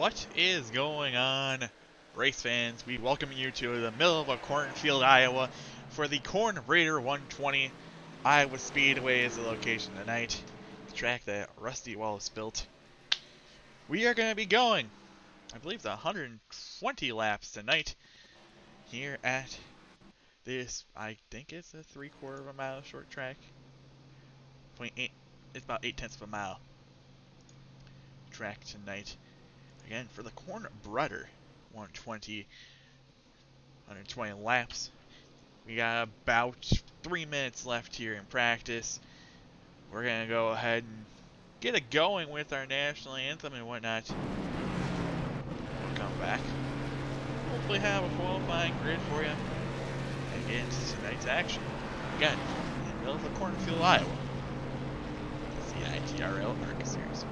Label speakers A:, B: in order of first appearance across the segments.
A: What is going on, race fans? We welcome you to the middle of a cornfield, Iowa, for the Corn Raider 120. Iowa Speedway is the location tonight, the track that Rusty Wallace built. We are going to be going, I believe, the 120 laps tonight here at this, I think it's a 3/4 of a mile short track. 0.8, it's about 8/10 of a mile track tonight. Again, for the Corn Raider 120 laps. We got about 3 minutes left here in practice. We're going to go ahead and get it going with our national anthem and whatnot. We'll come back. Hopefully have a qualifying grid for you and get into tonight's action. Again, in the middle of the cornfield, Iowa. It's the ITRL ARCA series.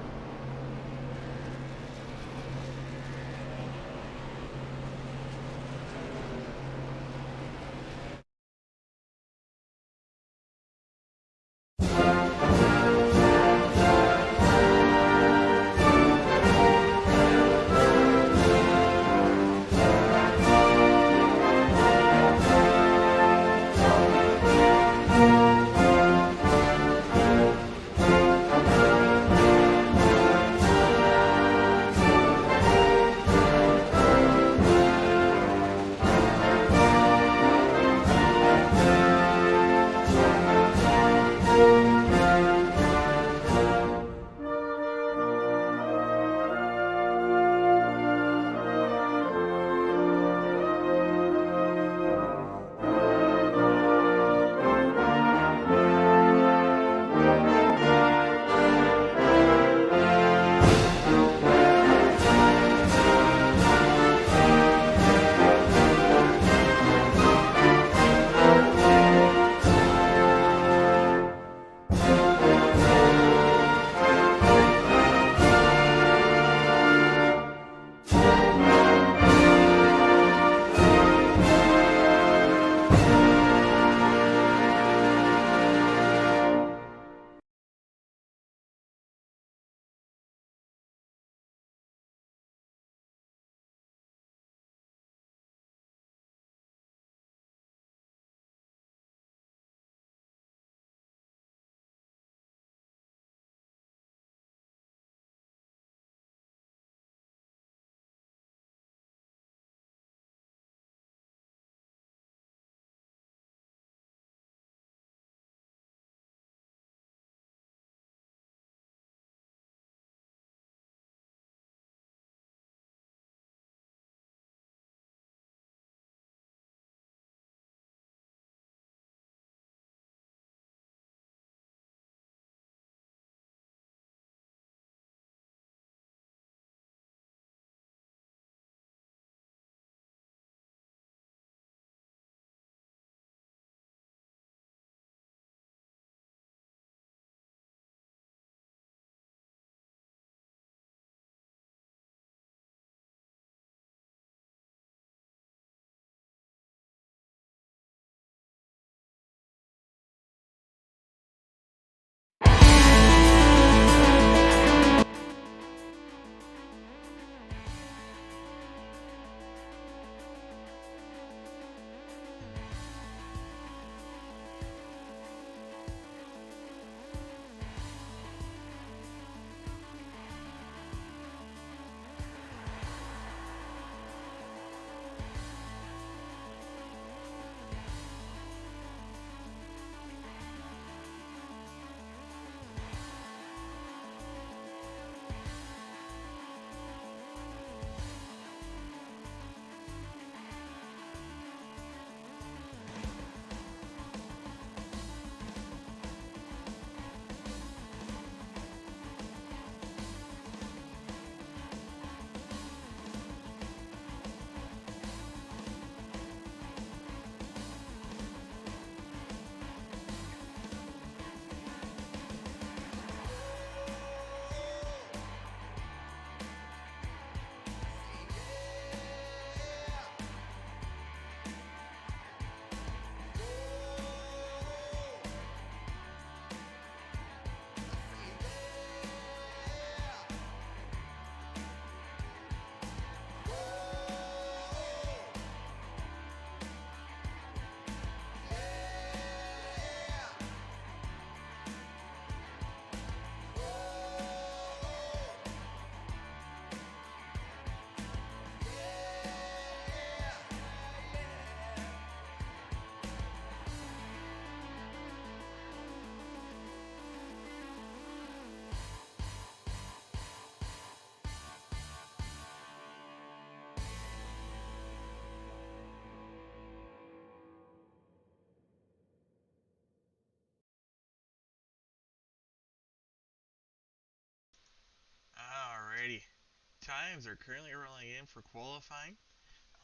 A: times are currently rolling in for qualifying.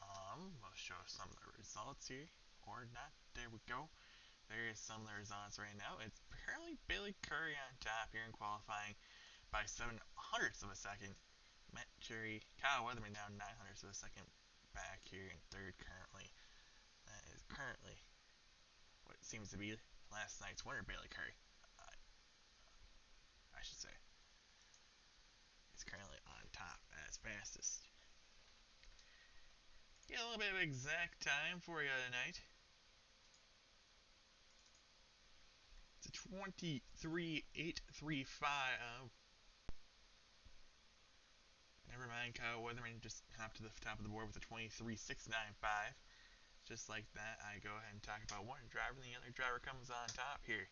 A: I'll show some of the results here, or not. There we go. There is some of the results right now. It's apparently Bailey Curry on top here in qualifying by 7 hundredths of a second. Matt Cherry, Kyle Weatherman down 9 hundredths of a second back here in third currently. That is currently what seems to be last night's winner, Bailey Curry. I should say. Is currently on top as fastest. Get a little bit of exact time for you tonight. It's a 23.835. Never mind, Kyle Weatherman just hopped to the top of the board with a 23.695. Just like that, I go ahead and talk about one driver, and the other driver comes on top here.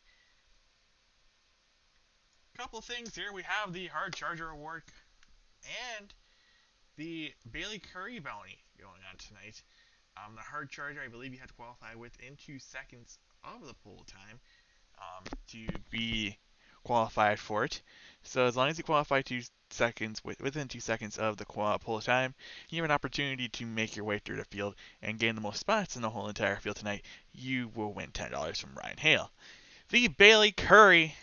A: Couple of things here. We have the Hard Charger Award and the Bailey Curry bounty going on tonight. The Hard Charger, I believe you have to qualify within 2 seconds of the pull time to be qualified for it. So as long as you qualify 2 seconds within 2 seconds of the pull time, you have an opportunity to make your way through the field and gain the most spots in the whole entire field tonight. You will win $10 from Ryan Hale. The Bailey Curry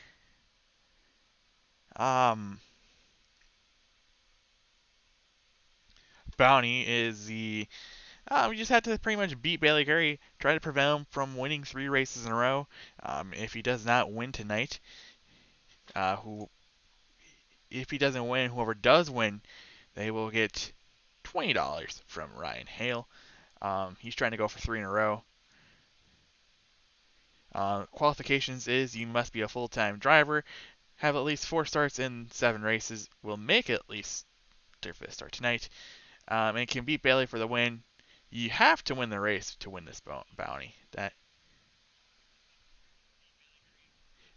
A: bounty is the we just have to pretty much beat Bailey Curry, try to prevent him from winning 3 races in a row. If he does not win tonight, if he doesn't win, whoever does win, they will get $20 from Ryan Hale. He's trying to go for 3 in a row. Qualifications is you must be a full-time driver, have at least 4 starts in 7 races, will make at least their 5th start tonight, and can beat Bailey for the win. You have to win the race to win this bounty. That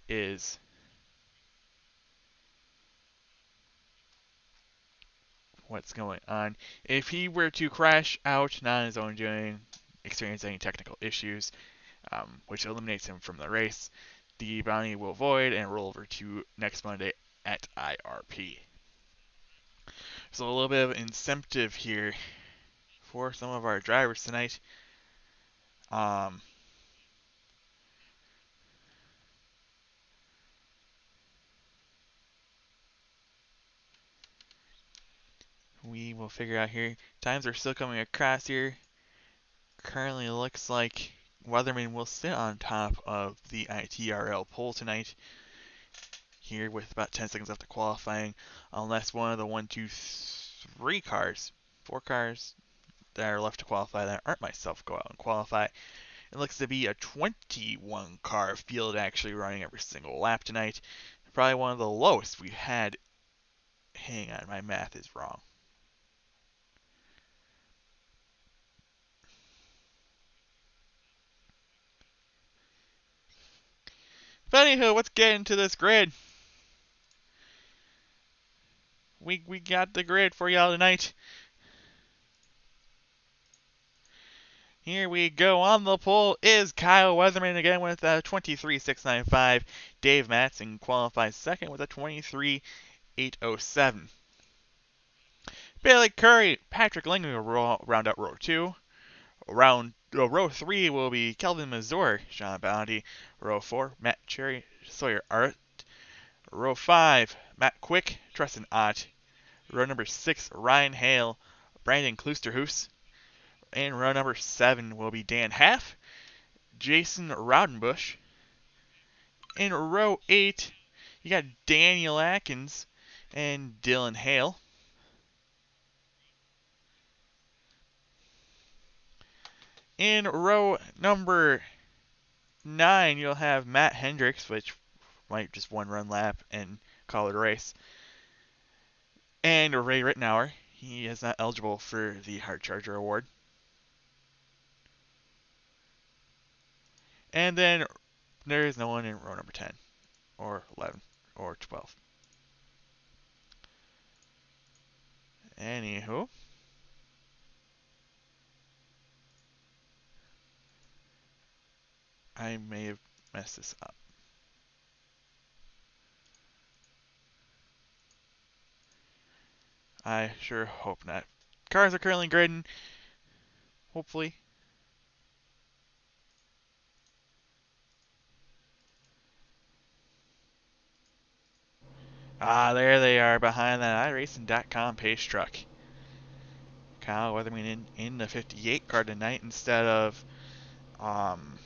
A: is what's going on. If he were to crash out, not on his own doing, experience any technical issues, which eliminates him from the race, the bounty will void and roll over to next Monday at IRP. So a little bit of incentive here for some of our drivers tonight. We will figure out here. Times are still coming across here. Currently looks like Weatherman will sit on top of the ITRL poll tonight here with about 10 seconds left of qualifying, unless one of the 1, 2, 3 cars, 4 cars that are left to qualify that aren't myself go out and qualify. It looks to be a 21 car field actually running every single lap tonight. Probably one of the lowest we've had. Hang on, my math is wrong. But anywho, let's get into this grid. We got the grid for y'all tonight. Here we go. On the pole is Kyle Weatherman again with a 23.695. Dave Matson qualifies second with a 23.807. Bailey Curry, Patrick Langley will round out row 2. Row 3 will be Kelvin Mazur, Sean Bounty. Row 4, Matt Cherry, Sawyer Art. Row 5, Matt Quick, Tristan Ott. Row number 6, Ryan Hale, Brandon Klusterhoos. And row number 7 will be Dan Half, Jason Raudenbush. In row 8, you got Daniel Atkins and Dylan Hale. In row number 9, you'll have Matt Hendricks, which might just one run lap and call it a race. And Ray Rittenauer. He is not eligible for the Hard Charger Award. And then there is no one in row number 10, or 11, or 12. Anywho. I may have messed this up. I sure hope not. Cars are currently grading. Hopefully. Ah, there they are behind that iRacing.com pace truck. Kyle Weatherman in the 58 car tonight instead of um,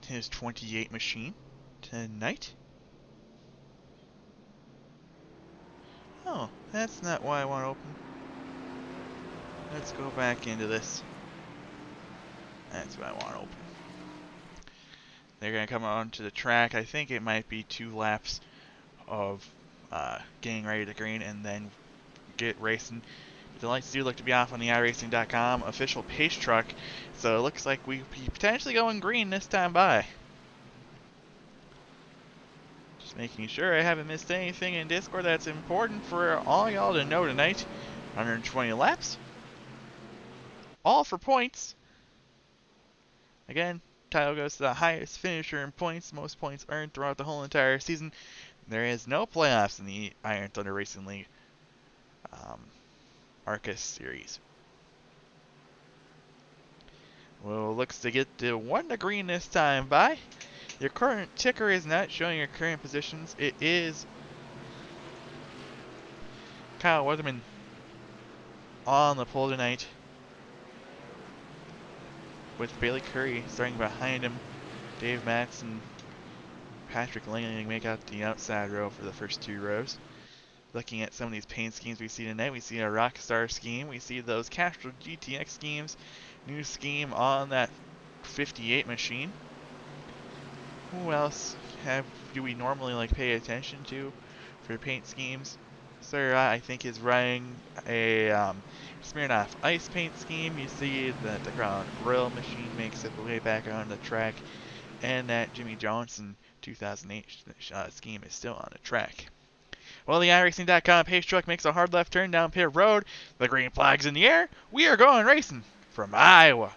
A: his 28 machine tonight. Oh, that's not why I want to open. Let's go back into this. That's what I want to open. They're going to come onto the track. I think it might be 2 laps of getting ready to green and then get racing. The lights do look to be off on the iRacing.com official pace truck, so it looks like we be potentially going green this time by. Just making sure I haven't missed anything in Discord that's important for all y'all to know tonight. 120 laps. All for points. Again, title goes to the highest finisher in points, most points earned throughout the whole entire season. There is no playoffs in the Iron Thunder Racing League ARCA series. Well, looks to get the 1 to green this time by. Your current ticker is not showing your current positions. It is Kyle Weatherman on the pole tonight, with Bailey Curry starting behind him. Dave Matson, Patrick Langley make out the outside row for the first 2 rows. Looking at some of these paint schemes we see tonight, we see a Rockstar scheme, we see those Castro GTX schemes, new scheme on that 58 machine. Who else do we normally pay attention to for paint schemes? Sir, I think is running a Smirnoff ice paint scheme. You see that the Crown Grill machine makes its way back on the track, and that Jimmy Johnson 2008 scheme is still on the track. Well, the iRacing.com pace truck makes a hard left turn down pit road. The green flag's in the air. We are going racing from Iowa.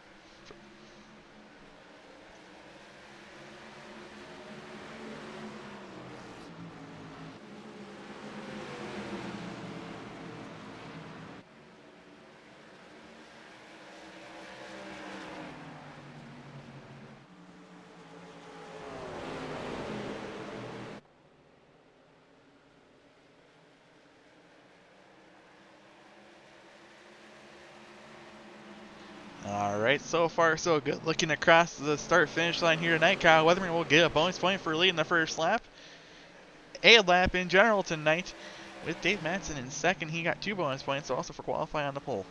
A: Alright, so far so good. Looking across the start-finish line here tonight, Kyle Weatherman will get a bonus point for leading the first lap. A lap in general tonight. With Dave Matson in second, he got 2 bonus points, also for qualifying on the pole.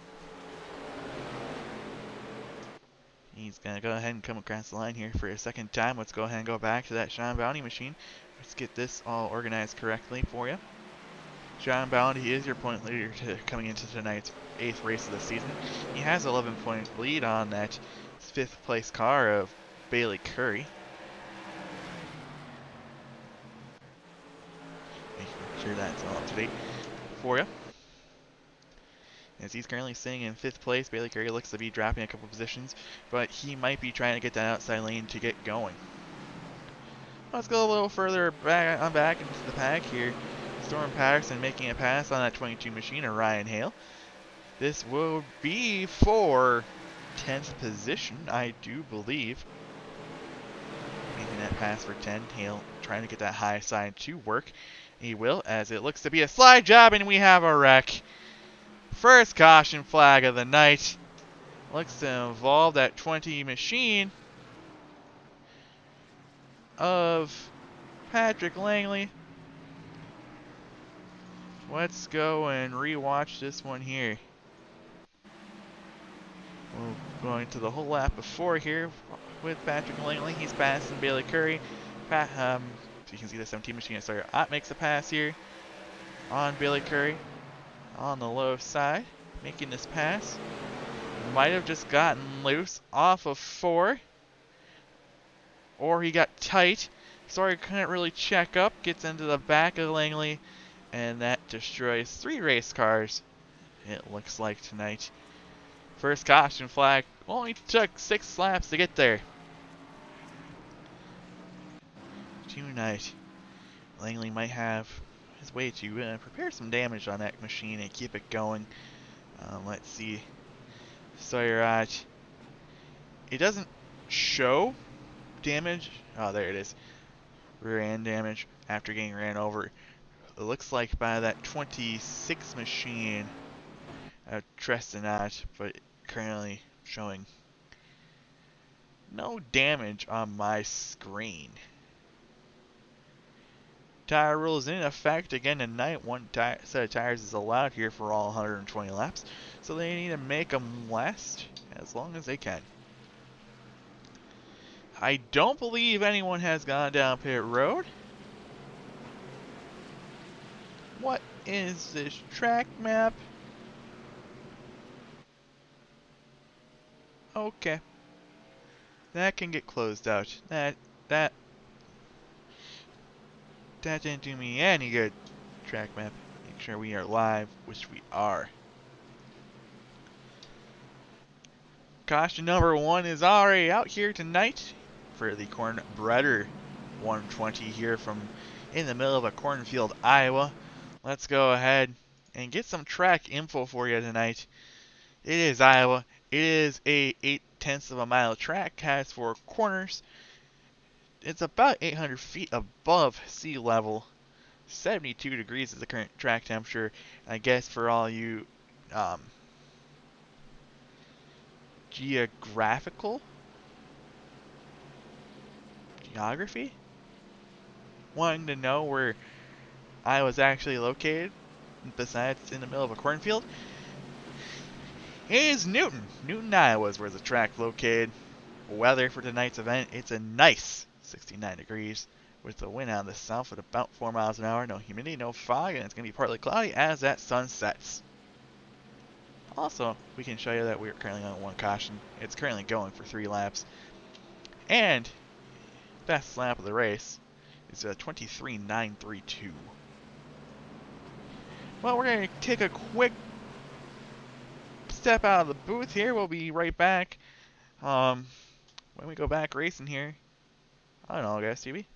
A: He's going to go ahead and come across the line here for a second time. Let's go ahead and go back to that Sean Bounty machine. Let's get this all organized correctly for you. Sean Bounty is your point leader coming into tonight's 8th race of the season. He has 11-point lead on that 5th place car of Bailey Curry. Making sure that's all up to date for you. As he's currently sitting in 5th place, Bailey Curry looks to be dropping a couple positions, but he might be trying to get that outside lane to get going. Let's go a little further back into the pack here. Storm Patterson making a pass on that 22 machine of Ryan Hale. This will be for 10th position, I do believe. Making that pass for 10. Hale trying to get that high side to work. He will, as it looks to be a slide job, and we have a wreck. First caution flag of the night. Looks to involve that 20 machine of Patrick Langley. Let's go and rewatch this one here. We're going to the whole lap before here with Patrick Langley. He's passing Bailey Curry. So you can see the 17 machine starter Ott makes a pass here on Bailey Curry on the low side, making this pass. Might have just gotten loose off of 4, or he got tight. Sorry, couldn't really check up. Gets into the back of Langley, and that destroys 3 race cars, it looks like, tonight. First caution flag. Only took 6 laps to get there. Tonight, Langley might have best way to prepare some damage on that machine and keep it going. Let's see. So you're at. It doesn't show damage. Oh, there it is. Rear end damage after getting ran over. It looks like by that 26 machine, trust or not, but currently showing no damage on my screen. Tire rule is in effect again tonight. One set of tires is allowed here for all 120 laps, so they need to make them last as long as they can. I don't believe anyone has gone down pit road. What is this track map? Okay. That can get closed out. That didn't do me any good. Track map. Make sure we are live, which we are. Caution number 1 is already out here tonight for the Cornbreeder 120 here from in the middle of a cornfield, Iowa. Let's go ahead and get some track info for you tonight. It is Iowa. It is a 0.8 of a mile track, has 4 corners. It's about 800 feet above sea level. 72 degrees is the current track temperature. I guess for all you geography, wanting to know where I was actually located, besides in the middle of a cornfield, is Newton. Newton, Iowa is where the track located. Weather for tonight's event, it's a nice 69 degrees with the wind out of the south at about 4 miles an hour, no humidity, no fog, and it's going to be partly cloudy as that sun sets. Also, we can show you that we're currently on 1 caution. It's currently going for 3 laps. And best lap of the race is 23.932. Well, we're going to take a quick step out of the booth here. We'll be right back. When we go back racing here, I don't know, guys, TV.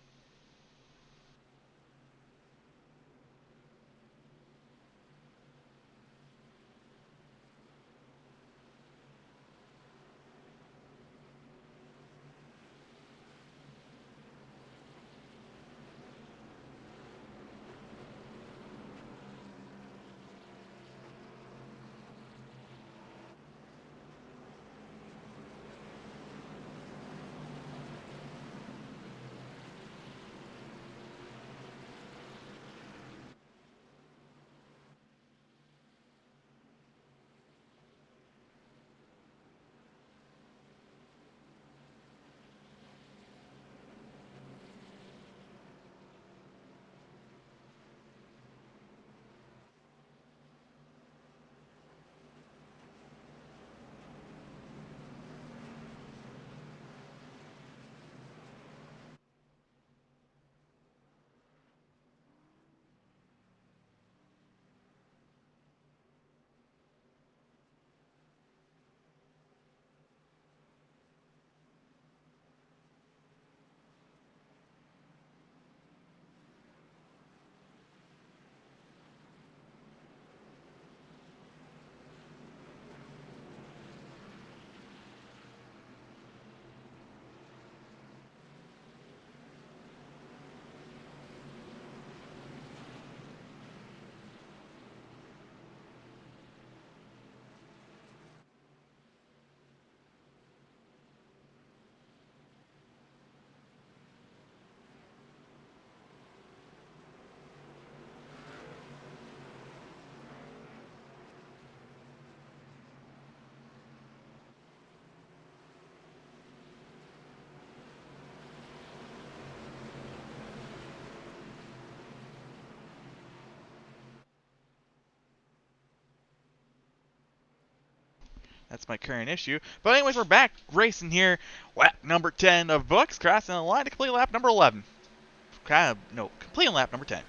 A: That's my current issue. But anyways, we're back racing here. Lap number 10 of books, crossing the line to complete lap number 11. Completing lap number 10.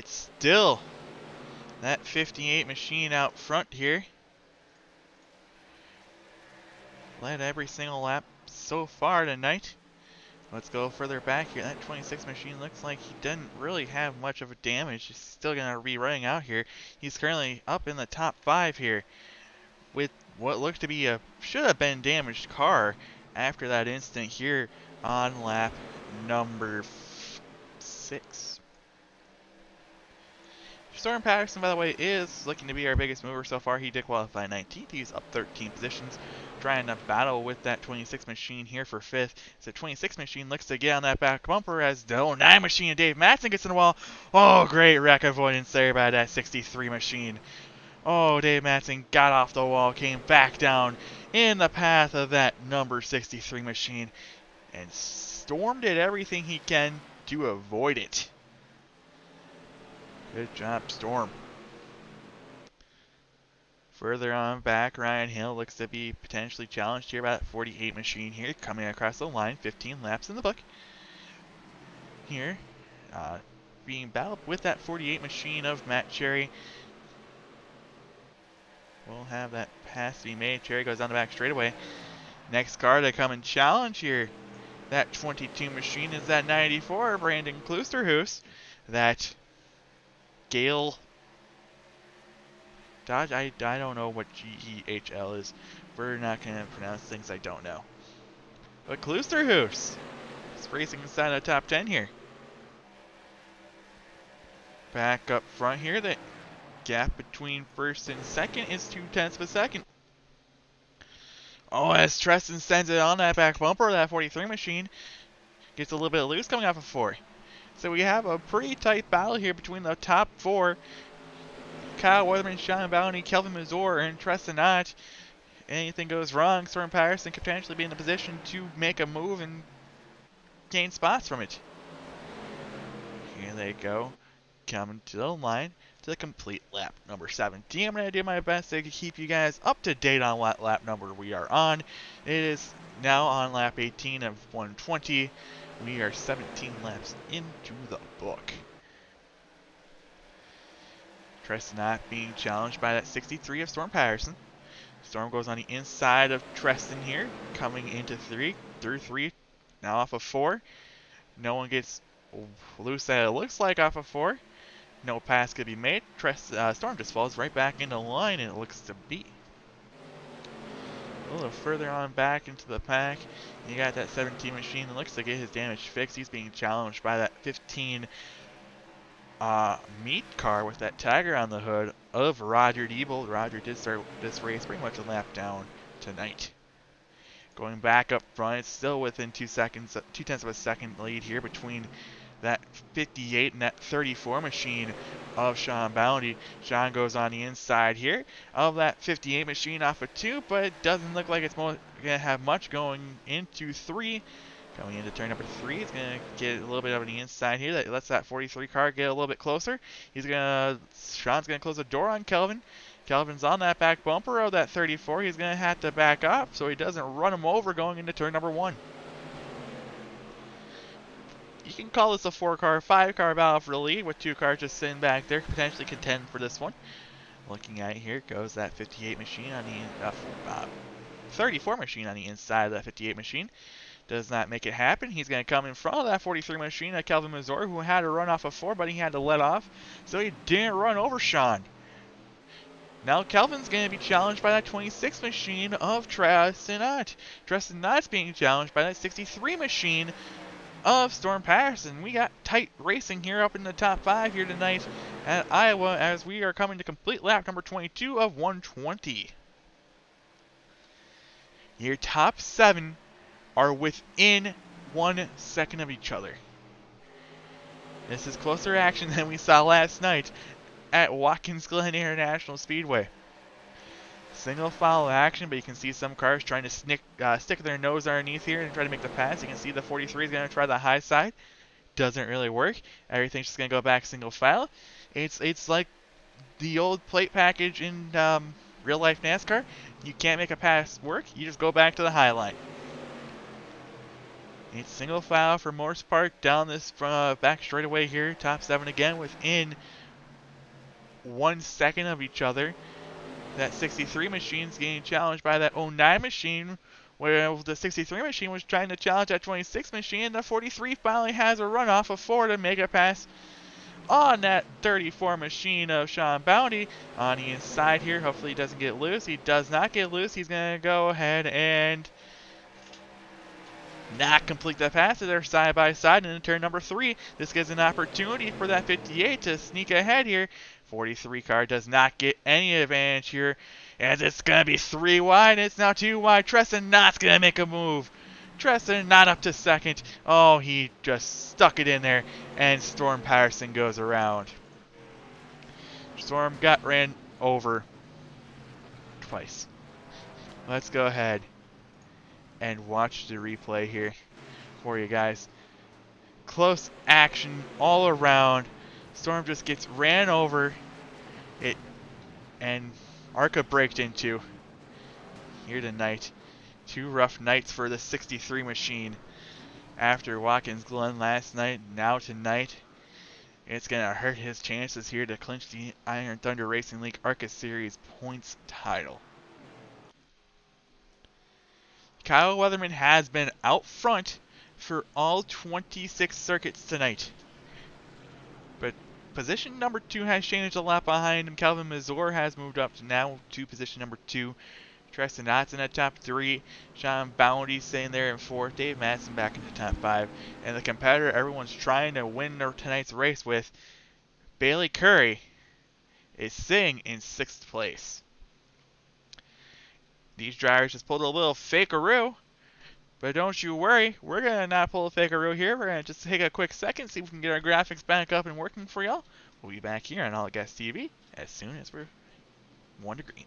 A: it's still that 58 machine out front here. Led every single lap so far tonight. Let's go further back here. That 26 machine looks like he didn't really have much of a damage. He's still going to be running out here. He's currently up in the top 5 here with what looked to be a should have been damaged car after that incident here on lap number 6. Storm Patterson, by the way, is looking to be our biggest mover so far. He did qualify 19th. He's up 13 positions, trying to battle with that 26 machine here for 5th. So 26 machine looks to get on that back bumper as the 09 machine and Dave Matson gets in the wall. Oh, great wreck avoidance there by that 63 machine. Oh, Dave Matson got off the wall, came back down in the path of that number 63 machine, and Storm did everything he can to avoid it. Good job, Storm. Further on back, Ryan Hill looks to be potentially challenged here by that 48 machine here, coming across the line, 15 laps in the book. Here, being battled with that 48 machine of Matt Cherry. We'll have that pass to be made. Cherry goes down the back straightaway. Next car to come and challenge here, that 22 machine is that 94, Brandon Kloosterhuis. That Gale Dodge, I don't know what GEHL is. We're not going to pronounce things I don't know. But Kloosterhuis is racing inside the top 10 here. Back up front here, the gap between first and second is 0.2 of a second. Oh, as Treston sends it on that back bumper, that 43 machine gets a little bit loose coming off of 4. So we have a pretty tight battle here between the top 4. Kyle Weatherman, Sean Bounty, Kelvin Mazur, and Treston Knott. Anything goes wrong, Storm Patterson could potentially be in a position to make a move and gain spots from it. Here they go, coming to the line to the complete lap number 17. I'm going to do my best to keep you guys up to date on what lap number we are on. It is now on lap 18 of 120. We are 17 laps into the book. Treston Knott being challenged by that 63 of Storm Patterson. Storm goes on the inside of Treston here, coming into 3, through 3, now off of 4. No one gets loose that it looks like off of 4. No pass could be made. Storm just falls right back into line, and it looks to be. A little further on back into the pack, you got that 17 machine that looks to get his damage fixed. He's being challenged by that 15 meat car with that Tiger on the hood of Roger Diebel. Roger did start this race pretty much a lap down tonight. Going back up front, it's still within 2 seconds, 0.2 of a second lead here between that 58 and that 34 machine of Sean Bounty. Sean goes on the inside here of that 58 machine off of 2, but it doesn't look like it's going to have much going into 3. Coming into turn number 3, he's going to get a little bit of the inside here. That lets that 43 car get a little bit closer. Sean's going to close the door on Kelvin. Kelvin's on that back bumper of that 34. He's going to have to back up so he doesn't run him over going into turn number 1. You can call this a 4-car, 5-car battle for the lead with 2 cars just sitting back there, potentially contend for this one. Looking at it here goes that 58 machine on the 34 machine on the inside of that 58 machine. Does not make it happen. He's going to come in front of that 43 machine at Kelvin Mazur, who had to run off of 4, but he had to let off, so he didn't run over Sean. Now Kelvin's going to be challenged by that 26 machine of Treston Knott. Treston Knott's being challenged by that 63 machine of Storm Patterson. We got tight racing here up in the top 5 here tonight at Iowa as we are coming to complete lap number 22 of 120. Your top 7 are within 1 second of each other. This is closer action than we saw last night at Watkins Glen International Speedway. Single file action, but you can see some cars trying to stick their nose underneath here and try to make the pass. You can see the 43 is going to try the high side. Doesn't really work. Everything's just going to go back single file. It's like the old plate package in real life NASCAR. You can't make a pass work. You just go back to the high line. It's single file for Morse Park down this back straightaway here. Top 7 again within 1 second of each other. That 63 machine's getting challenged by that 09 machine, where the 63 machine was trying to challenge that 26 machine. The 43 finally has a runoff of 4 to make a pass on that 34 machine of Sean Bounty on the inside here. Hopefully he doesn't get loose. He does not get loose. He's going to go ahead and not complete the pass. They're side by side in turn number 3. This gives an opportunity for that 58 to sneak ahead here. 43 car does not get any advantage here, as it's going to be 3 wide. It's now 2 wide. Treston Knott's going to make a move. Treston Knott up to second. Oh, he just stuck it in there, and Storm Patterson goes around. Storm got ran over twice. Let's go ahead and watch the replay here for you guys. Close action all around. Storm just gets ran over. And ARCA braked into here tonight. 2 rough nights for the 63 machine. After Watkins Glen last night, now tonight, it's going to hurt his chances here to clinch the Iron Thunder Racing League ARCA Series points title. Kyle Weatherman has been out front for all 26 circuits tonight. But position number 2 has changed a lot behind him. Calvin Mazur has moved up to now to position number 2. Treston Knott's in the top 3. Sean Bounty staying there in 4th. Dave Madsen back in the top 5. And the competitor everyone's trying to win tonight's race with, Bailey Curry, is sitting in 6th place. These drivers just pulled a little fakeroo. But don't you worry, we're going to not pull a fakeroo here. We're going to just take a quick second, see if we can get our graphics back up and working for y'all. We'll be back here on All Gas TV as soon as we're 1 to green.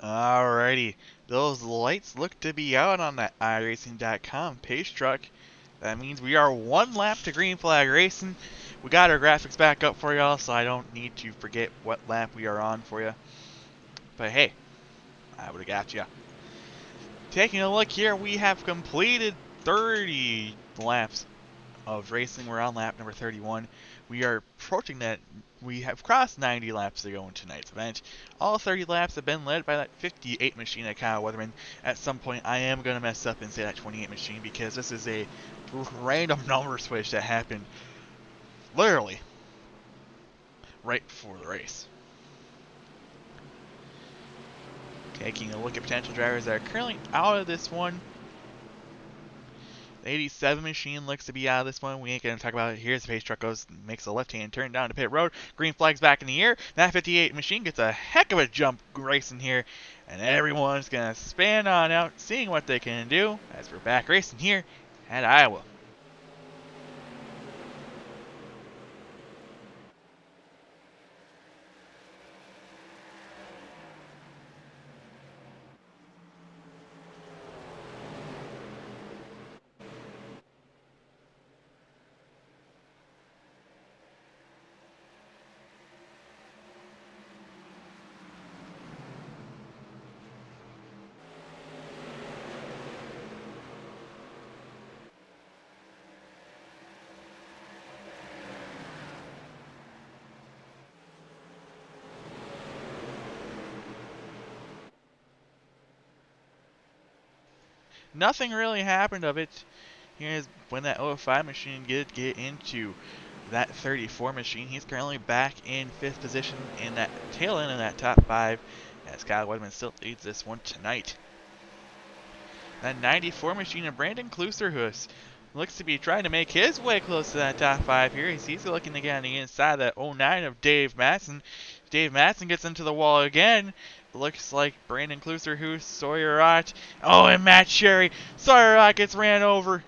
A: Alrighty, those lights look to be out on that iRacing.com pace truck. That means we are one lap to green flag racing. We got our graphics back up for y'all, so I don't need to forget what lap we are on for you. But hey, I would have got you. Taking a look here, we have completed 30 laps of racing. We're on lap number 31. We are approaching that. We have crossed 90 laps to go in tonight's event. All 30 laps have been led by that 58 machine at Kyle Weatherman. At some point, I am going to mess up and say that 28 machine because this is a random number switch that happened literally right before the race. Taking a look at potential drivers that are currently out of this one. The 87 machine looks to be out of this one. We ain't going to talk about it here. The pace truck makes a left-hand turn down to pit road. Green flag's back in the air. That 58 machine gets a heck of a jump racing here. And everyone's going to span on out, seeing what they can do as we're back racing here at Iowa. Nothing really happened of it. Here's when that 05 machine did get into that 34 machine. He's currently back in 5th position in that tail end of that top 5 as Kyle Wedman still leads this one tonight. That 94 machine of Brandon Klusterhus looks to be trying to make his way close to that top 5 here. He's looking to get on the inside of that 09 of Dave Matson. Dave Matson gets into the wall again. Looks like Brandon Klusterhus, Sawyer Ott. Oh, and Matt Sherry. Sawyer Ott gets ran over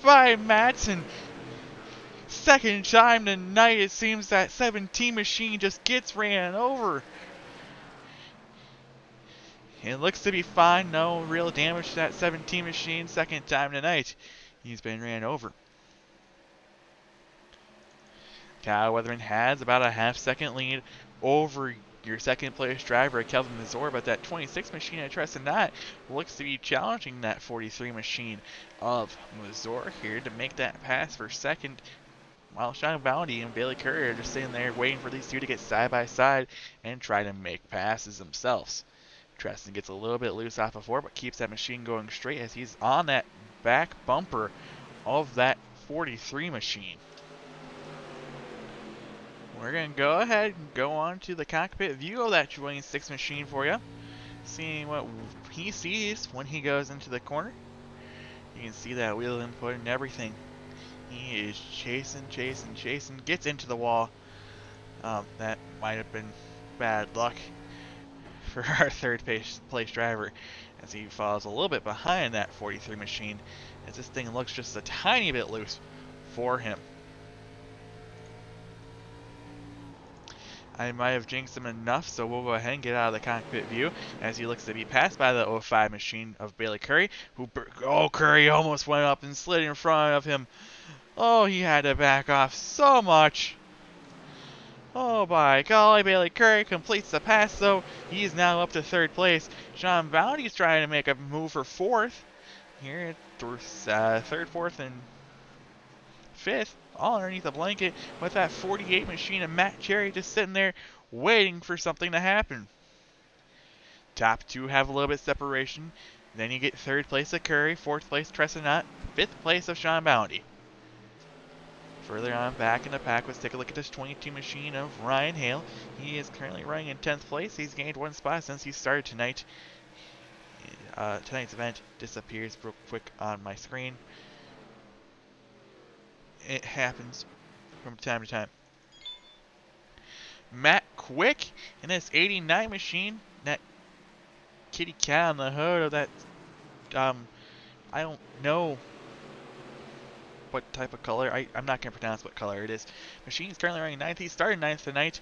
A: by Matson. Second time tonight, it seems that 17 machine just gets ran over. It looks to be fine. No real damage to that 17 machine. Second time tonight, he's been ran over. Kyle Weatherman has about a half-second lead over your second place driver, Kelvin Mazur, but that 26 machine at Tresson looks to be challenging that 43 machine of Mazur here to make that pass for second, while Sean Bounty and Bailey Curry are just sitting there waiting for these two to get side by side and try to make passes themselves. Tresson gets a little bit loose off of 4, but keeps that machine going straight as he's on that back bumper of that 43 machine. We're going to go ahead and go on to the cockpit view of that 26 machine for you. Seeing what he sees when he goes into the corner. You can see that wheel input and everything. He is chasing, gets into the wall. That might have been bad luck for our third place driver as he falls a little bit behind that 43 machine as this thing looks just a tiny bit loose for him. I might have jinxed him enough, so we'll go ahead and get out of the cockpit view as he looks to be passed by the 05 machine of Bailey Curry, Curry almost went up and slid in front of him. Oh, he had to back off so much. Oh, by golly, Bailey Curry completes the pass, though. He's now up to third place. Sean Bounty's trying to make a move for fourth. Here, third, fourth, and fifth, all underneath the blanket with that 48 machine of Matt Cherry just sitting there waiting for something to happen. Top two have a little bit of separation. Then you get third place of Curry, fourth place Tresson, fifth place of Sean Bounty. Further on back in the pack, let's take a look at this 22 machine of Ryan Hale. He is currently running in 10th place. He's gained one spot since he started tonight. Tonight's event disappears real quick on my screen. It happens from time to time. Matt Quick in this 89 machine, that kitty cat on the hood of that, I don't know what type of color, I'm not going to pronounce what color it is. Machine's currently running 9th, he started 9th tonight.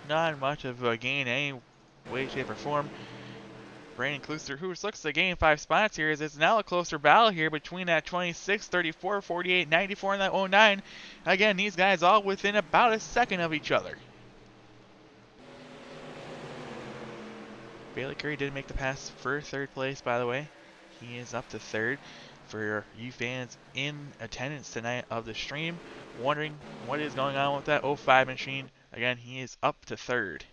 A: Not much of a gain way, shape, or form. Brandon Kluster, who looks to gain 5 spots here, as it's now a closer battle here between that 26, 34, 48, 94, and that 09. Again, these guys all within about a second of each other. Bailey Curry did make the pass for 3rd place, by the way. He is up to 3rd. For you fans in attendance tonight of the stream, wondering what is going on with that 05 machine, again, he is up to 3rd.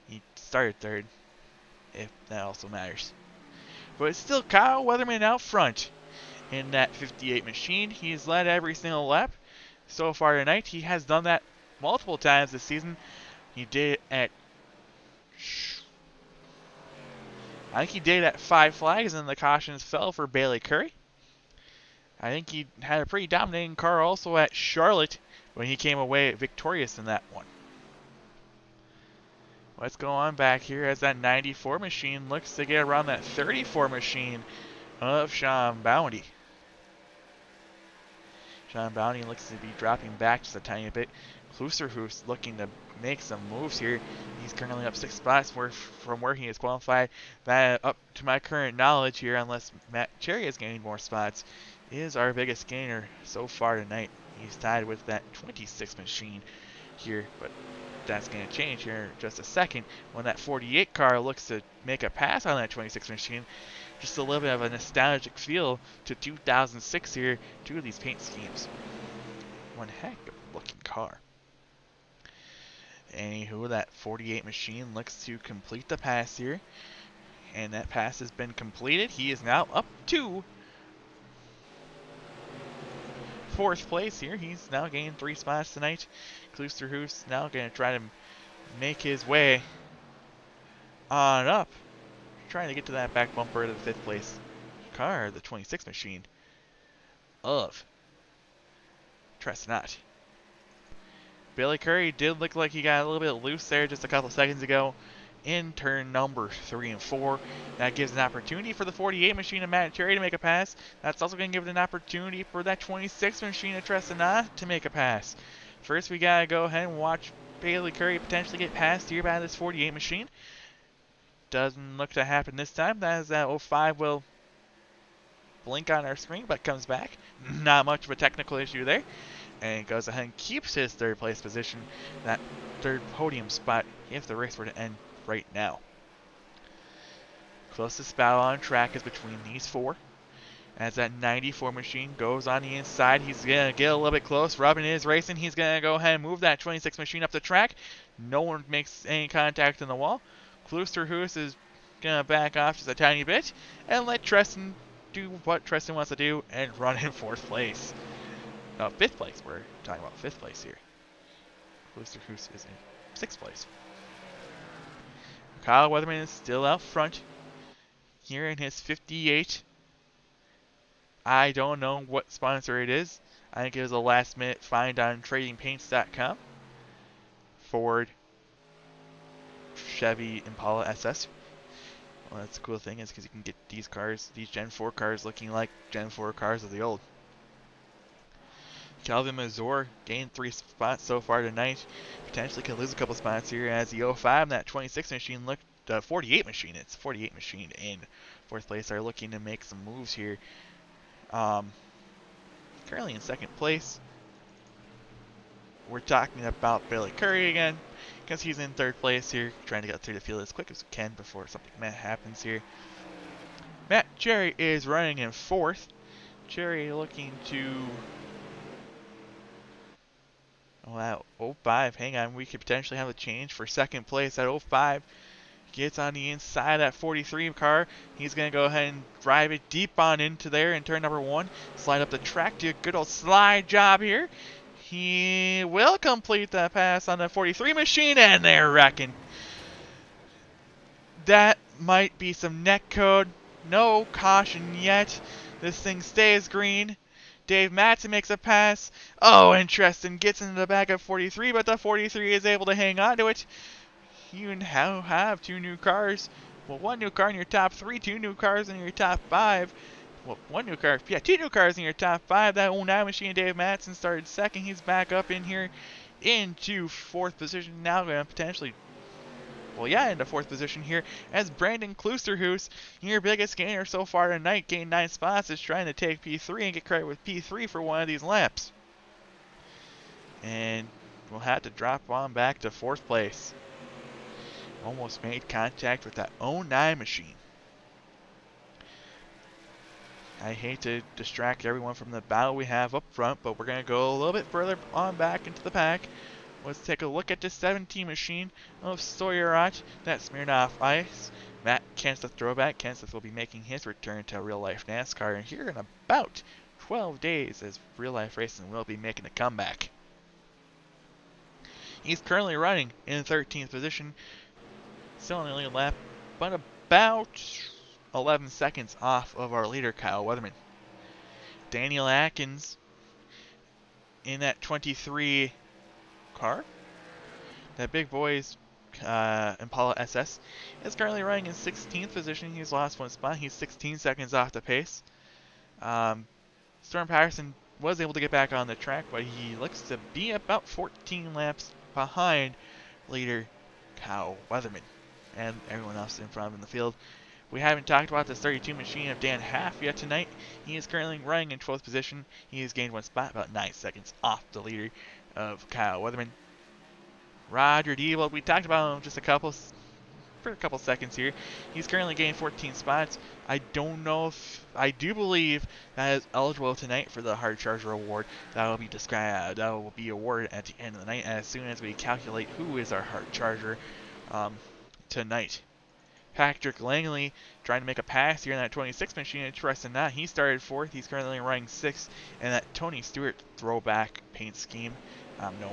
A: He started 3rd, if that also matters. But it's still Kyle Weatherman out front in that 58 machine. He's led every single lap so far tonight. He has done that multiple times this season. He did it at I think he did at 5 flags, and the cautions fell for Bailey Curry. I think he had a pretty dominating car also at Charlotte when he came away victorious in that one. Let's go on back here as that 94 machine looks to get around that 34 machine of Sean Bounty. Sean Bounty looks to be dropping back just a tiny bit. Kluster, who's looking to make some moves here. He's currently up 6 spots from where he is qualified. That, up to my current knowledge here, unless Matt Cherry has gained more spots, is our biggest gainer so far tonight. He's tied with that 26 machine here, but that's going to change here in just a second when that 48 car looks to make a pass on that 26 machine. Just a little bit of a nostalgic feel to 2006 here, 2 of these paint schemes. One heck of a looking car. Anywho, that 48 machine looks to complete the pass here. And that pass has been completed. He is now up to 4th place here. He's now gained 3 spots tonight. Kluster, who's now going to try to make his way on up. Trying to get to that back bumper to the 5th place car, the 26 machine of Tresnot. Bailey Curry did look like he got a little bit loose there just a couple seconds ago in turn number 3 and 4. That gives an opportunity for the 48 machine of Matt Cherry to make a pass. That's also going to give it an opportunity for that 26 machine of Tresnot to make a pass. First, we got to go ahead and watch Bailey Curry potentially get passed here by this 48 machine. Doesn't look to happen this time. That is that 05 will blink on our screen, but comes back. Not much of a technical issue there. And goes ahead and keeps his 3rd place position, that 3rd podium spot, if the race were to end right now. Closest battle on track is between these 4. As that 94 machine goes on the inside, he's going to get a little bit close. Robin is racing. He's going to go ahead and move that 26 machine up the track. No one makes any contact in the wall. Kluster Hoos is going to back off just a tiny bit and let Treston do what Treston wants to do and run in 4th place. 5th place. We're talking about 5th place here. Kluster Hoos is in 6th place. Kyle Weatherman is still out front here in his 58. I don't know what sponsor it is. I think it was a last minute find on tradingpaints.com. Ford, Chevy, Impala SS. Well, that's the cool thing is because you can get these cars, these Gen 4 cars, looking like Gen 4 cars of the old. Calvin Mazur gained 3 spots so far tonight. Potentially could lose a couple spots here as the 05, that 26 machine looked, 48 machine, it's 48 machine in 4th place are looking to make some moves here. Currently in 2nd place. We're talking about Bailey Curry again, because he's in 3rd place here, trying to get through the field as quick as we can before something bad happens here. Matt Cherry is running in 4th. Cherry looking to... Wow, 05, hang on, we could potentially have a change for 2nd place at 05. Gets on the inside of that 43 car. He's going to go ahead and drive it deep on into there in turn number 1. Slide up the track, do a good old slide job here. He will complete the pass on the 43 machine, and they're wrecking. That might be some net code. No caution yet. This thing stays green. Dave Matson makes a pass. Oh, and Treston gets into the back of 43, but the 43 is able to hang on to it. You now have 2 new cars. Well, 1 new car in your top 3, 2 new cars in your top 5. Well, 1 new car, yeah, 2 new cars in your top 5. That 09 machine, Dave Matson, started 2nd. He's back up in here into 4th position. Now going to potentially Well, yeah, into 4th position here as Brandon Kloosterhoos, your biggest gainer so far tonight, gained 9 spots, is trying to take P3 and get credit with P3 for one of these laps. And we'll have to drop on back to 4th place. Almost made contact with that 09 machine. I hate to distract everyone from the battle we have up front, but we're going to go a little bit further on back into the pack. Let's take a look at this 17 machine of Sawyer-Ott, that Smirnoff Ice. Matt Kenseth throwback. Kenseth will be making his return to real-life NASCAR and here in about 12 days as real-life racing will be making a comeback. He's currently running in 13th position, still on the lead lap, but about 11 seconds off of our leader, Kyle Weatherman. Daniel Atkins in that 23 car, that big boy's Impala SS, is currently running in 16th position. He's lost 1 spot. He's 16 seconds off the pace. Storm Patterson was able to get back on the track, but he looks to be about 14 laps behind leader Kyle Weatherman and everyone else in front of him in the field. We haven't talked about this 32 machine of Dan Half yet tonight. He is currently running in 12th position. He has gained 1 spot, about 9 seconds off the leader of Kyle Weatherman. Roger D, well, we talked about him just for a couple seconds here. He's currently gained 14 spots. I don't know if, I do believe that is eligible tonight for the Hard Charger Award. That will be described, that will be awarded at the end of the night as soon as we calculate who is our Hard Charger tonight. Patrick Langley trying to make a pass here in that 26 machine. Interesting that. He started 4th. He's currently running 6th in that Tony Stewart throwback paint scheme. No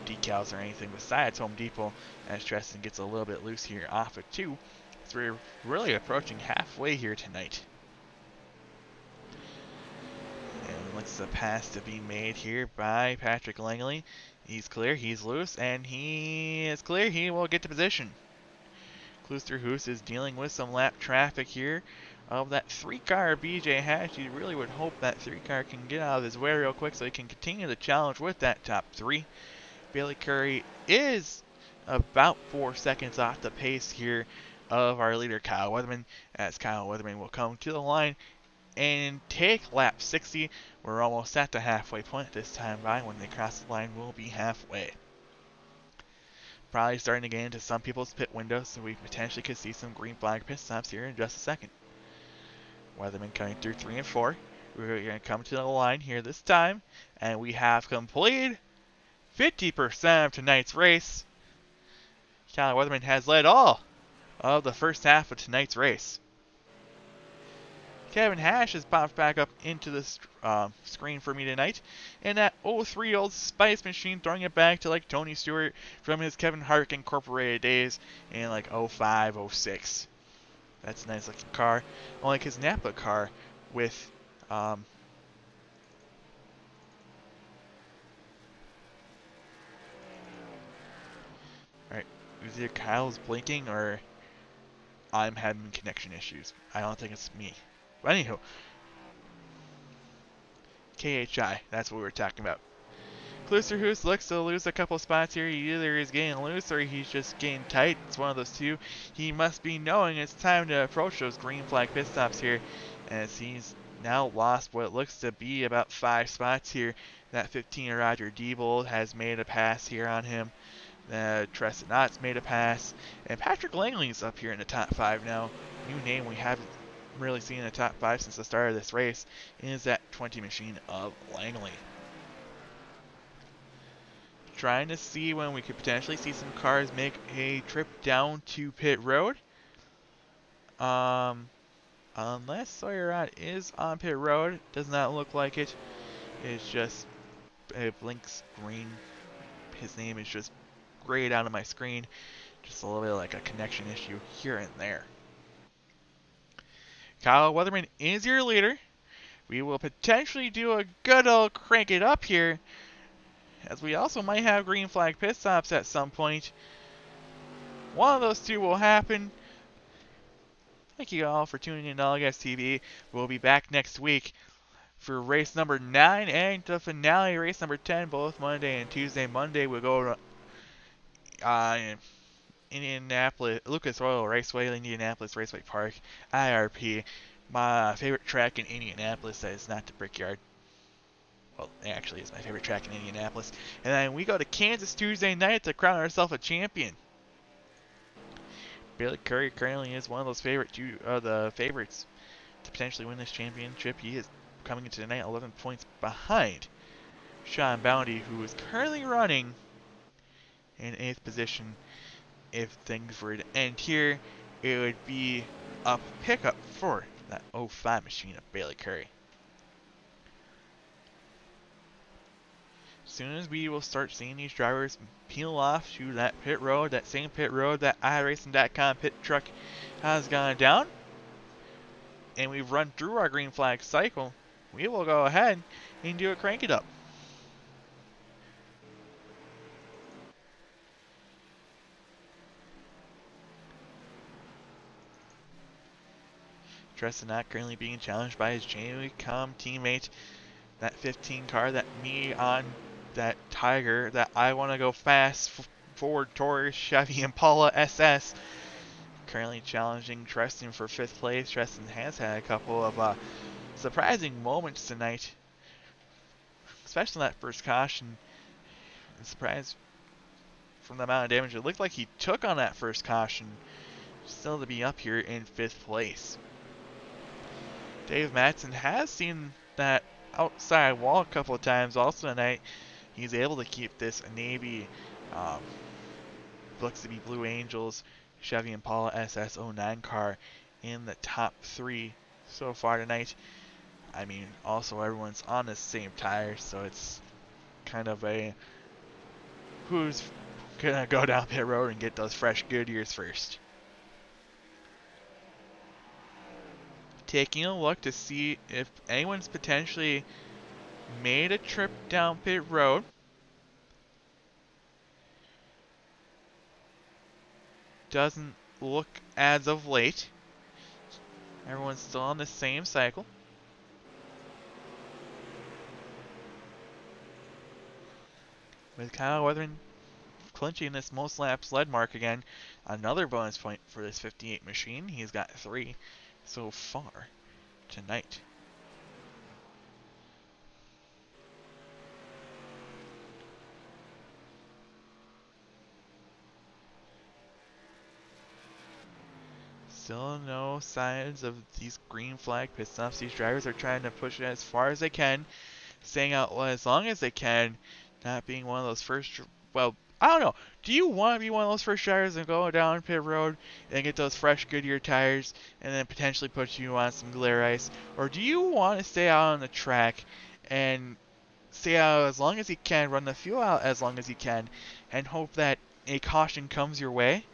A: decals or anything besides Home Depot as Treston gets a little bit loose here off of 2. So we're really approaching halfway here tonight. And looks a pass to be made here by Patrick Langley. He's clear, he's loose, and he is clear. He will get to position. Kloosterhoos is dealing with some lap traffic here of that 3-car BJ Hatch. You really would hope that 3-car can get out of his way real quick so he can continue the challenge with that top 3. Bailey Curry is about 4 seconds off the pace here of our leader Kyle Weatherman, as Kyle Weatherman will come to the line and take lap 60. We're almost at the halfway point this time by. When they cross the line, we'll be halfway. Probably starting to get into some people's pit windows, so we potentially could see some green flag pit stops here in just a second. Weatherman coming through 3 and 4. We're going to come to the line here this time, and we have completed 50% of tonight's race. Kyle Weatherman has led all of the first half of tonight's race. Kevin Hash has popped back up into the screen for me tonight. And that 03 old Spice machine, throwing it back to like Tony Stewart from his Kevin Hart Incorporated days in like 05, 06. That's a nice looking car. Unlike his Napa car with alright, either Kyle's blinking or I'm having connection issues. I don't think it's me. But anywho, KHI, that's what we were talking about. Kloosterhoos looks to lose a couple spots here. He either is getting loose or he's just getting tight. It's one of those two. He must be knowing it's time to approach those green flag pit stops here, as he's now lost what looks to be about 5 spots here. That 15 Roger Diebold has made a pass here on him. Treston Ott's made a pass. And Patrick Langley's up here in the top 5 now. New name we haven't really seen in the top 5 since the start of this race is that 20 machine of Langley. Trying to see when we could potentially see some cars make a trip down to pit road. Unless Sawyer-Ott is on pit road, does not look like it. It's just, it blinks green. His name is just grayed out of my screen. Just a little bit like a connection issue here and there. Kyle Weatherman is your leader. We will potentially do a good old crank it up here, as we also might have green flag pit stops at some point. One of those two will happen. Thank you all for tuning in to All Gas TV. We'll be back next week for race number 9 and the finale, race number 10, both Monday and Tuesday. Monday we'll go Indianapolis, Lucas Oil Raceway, Indianapolis Raceway Park, IRP. My favorite track in Indianapolis that is not the Brickyard. Well, it actually is my favorite track in Indianapolis. And then we go to Kansas Tuesday night to crown ourselves a champion. Bailey Curry currently is one of those the favorites to potentially win this championship. He is coming into the night 11 points behind Sean Bounty, who is currently running in 8th position. If things were to end here, it would be a pickup for that 05 machine of Bailey Curry. As soon as we will start seeing these drivers peel off to that pit road, that same pit road that iRacing.com pit truck has gone down, and we've run through our green flag cycle, we will go ahead and do a crank it up. Treston not currently being challenged by his Jamie.com teammate. That 15 car, that me on that Tiger, that I want to go fast Ford Taurus Chevy Impala SS. Currently challenging Treston for 5th place. Treston has had a couple of surprising moments tonight, especially that first caution. Surprised from the amount of damage it looked like he took on that first caution, still to be up here in 5th place. Dave Matson has seen that outside wall a couple of times also tonight. He's able to keep this Navy, looks to be Blue Angels, Chevy Impala SS09 car in the top 3 so far tonight. I mean, also everyone's on the same tire, so it's kind of a who's gonna go down pit road and get those fresh Goodyears first. Taking a look to see if anyone's potentially made a trip down pit road. Doesn't look as of late. Everyone's still on the same cycle. With Kyle Weatherman clinching this most laps led mark again, another bonus point for this 58 machine. He's got 3 so far tonight. Still no signs of these green flag pit stops. These drivers are trying to push it as far as they can, staying out as long as they can, not being one of those first, well, I don't know. Do you want to be one of those first drivers and go down pit road and get those fresh Goodyear tires and then potentially put you on some glare ice? Or do you want to stay out on the track and stay out as long as you can, run the fuel out as long as you can, and hope that a caution comes your way?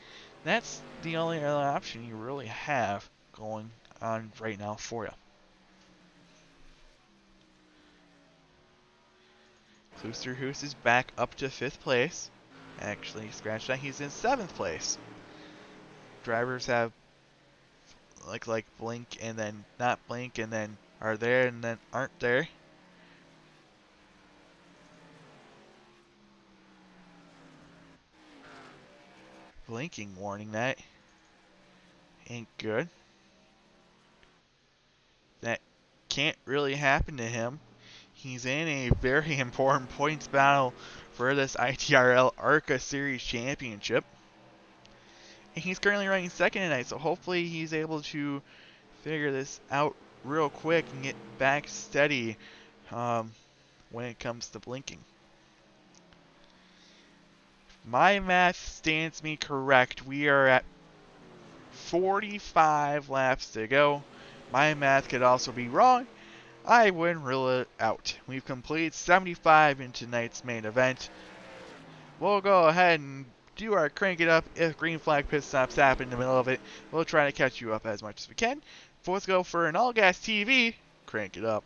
A: That's the only other option you really have going on right now for you. Kloosterhoos is back up to 5th place. Actually, scratch that, he's in 7th place. Drivers have like blink and then not blink and then are there and then aren't there. Blinking warning, that ain't good. That can't really happen to him. He's in a very important points battle for this ITRL ARCA Series Championship. And he's currently running 2nd tonight, so hopefully he's able to figure this out real quick and get back steady when it comes to blinking. My math stands me correct. We are at 45 laps to go. My math could also be wrong. I wouldn't rule it out. We've completed 75 in tonight's main event. We'll go ahead and do our crank it up. If green flag pit stops happen in the middle of it, we'll try to catch you up as much as we can. So let's go for an all gas TV. Crank it up.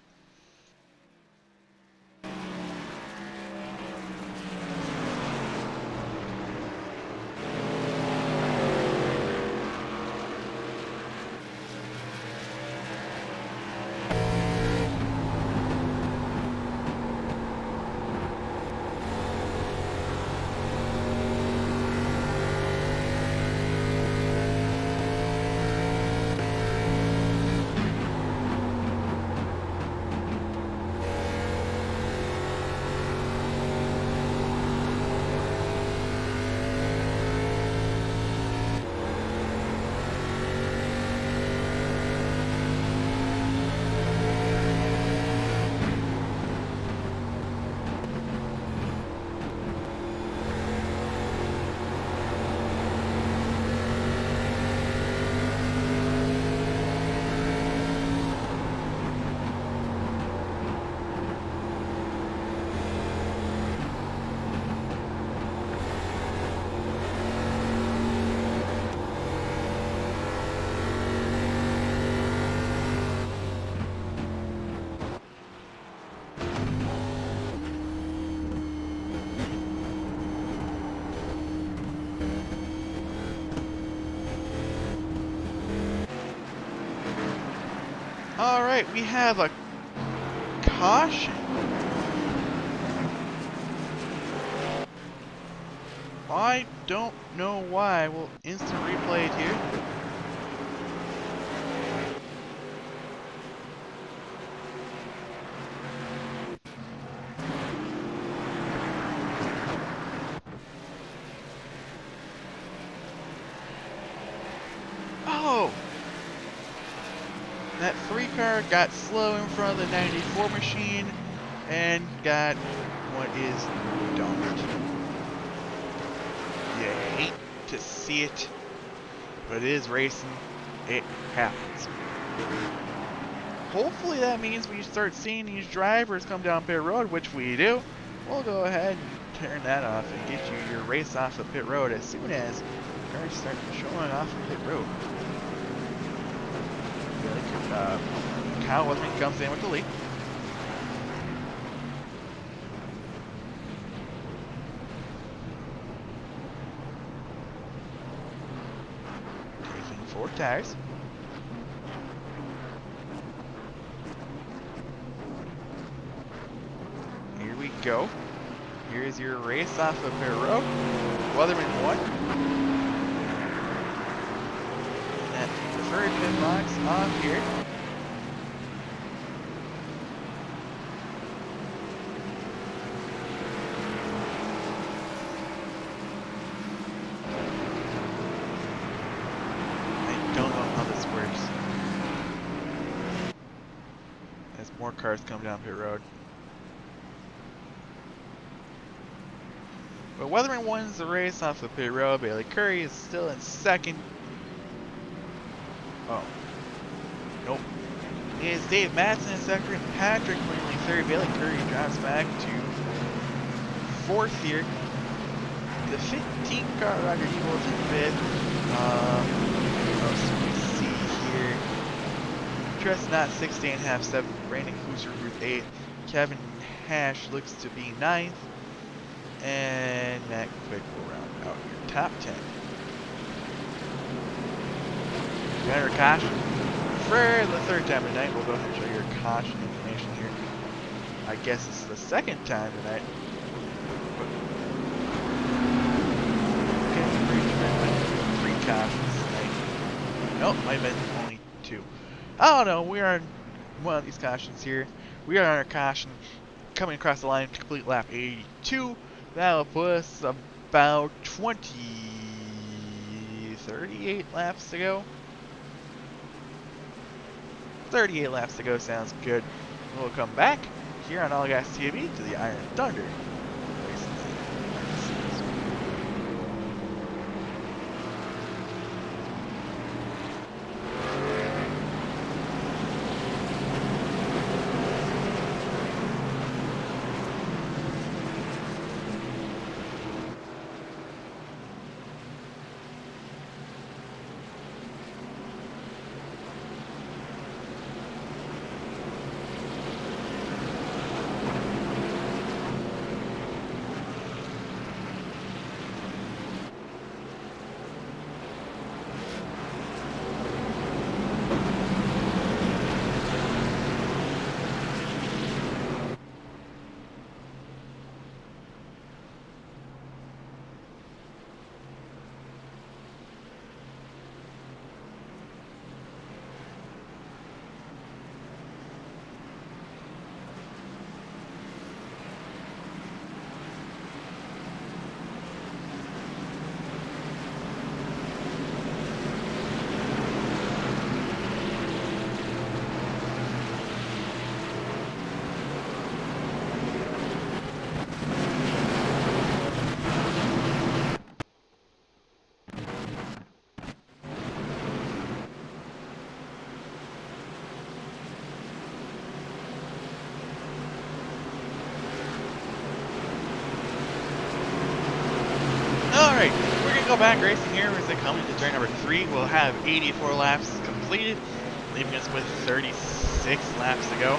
A: Alright, we have a caution. I don't know why. We'll instant replay it here. Oh! That 3 car got slow in front of the 94 machine and got what is dumped. You hate to see it, but it is racing. It happens. Hopefully that means we start seeing these drivers come down pit road, which we do. We'll go ahead and turn that off and get you your race off of pit road as soon as cars start showing off of pit road. Kyle Weatherman comes in with the lead. Taking 4 tires. Here we go. Here's your race off of pit road. Weatherman 1. And that third pit box off here. More cars come down pit road. But Weatherman wins the race off of pit road. Bailey Curry is still in second. Oh. Nope. It is Dave Madsen in second. Patrick Winley third. Bailey Curry drops back to fourth here. The 15 car Roger Eagles in fifth. So we see here. Not 16.5, 7. Brandon Cruiser with 8th. Kevin Hash looks to be 9th. And that quick will round out your top 10. Gunner caution. For the third time tonight, we'll go ahead and show your caution information here. I guess it's the second time tonight. Okay, 3 cautions tonight. Nope, might have been only 2. I don't know, we are on one of these cautions here. We are on our caution coming across the line to complete lap 82. That'll put us about 38 laps to go. 38 laps to go sounds good. We'll come back here on All Gas TV to the Iron Thunder. Alright, we're going to go back racing here as they come into turn number 3. We'll have 84 laps completed, leaving us with 36 laps to go.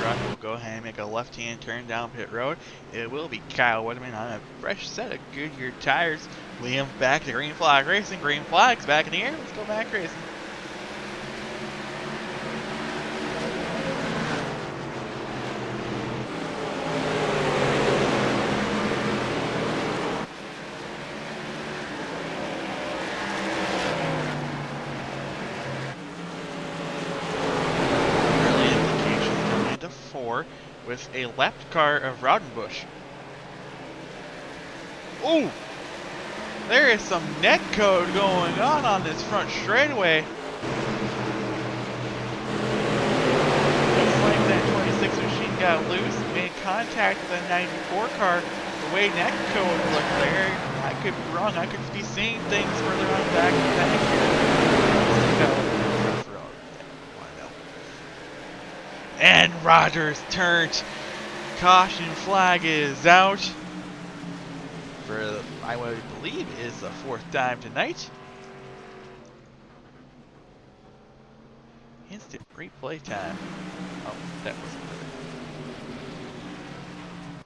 A: Truck will go ahead and make a left-hand turn down pit road. It will be Kyle Weatherman on a fresh set of Goodyear tires. Liam back to green flag racing. Green flag's back in the air. Let's go back racing. With a left car of Raudenbusch. Oh! There is some net code going on this front straightaway. Looks like that 26 machine got loose and made contact with a 94 car. The way net code looked there, I could be wrong. I could be seeing things further on back here. And Rogers turned. Caution flag is out for, I would believe, is the fourth time tonight. Instant replay time. Oh, that wasn't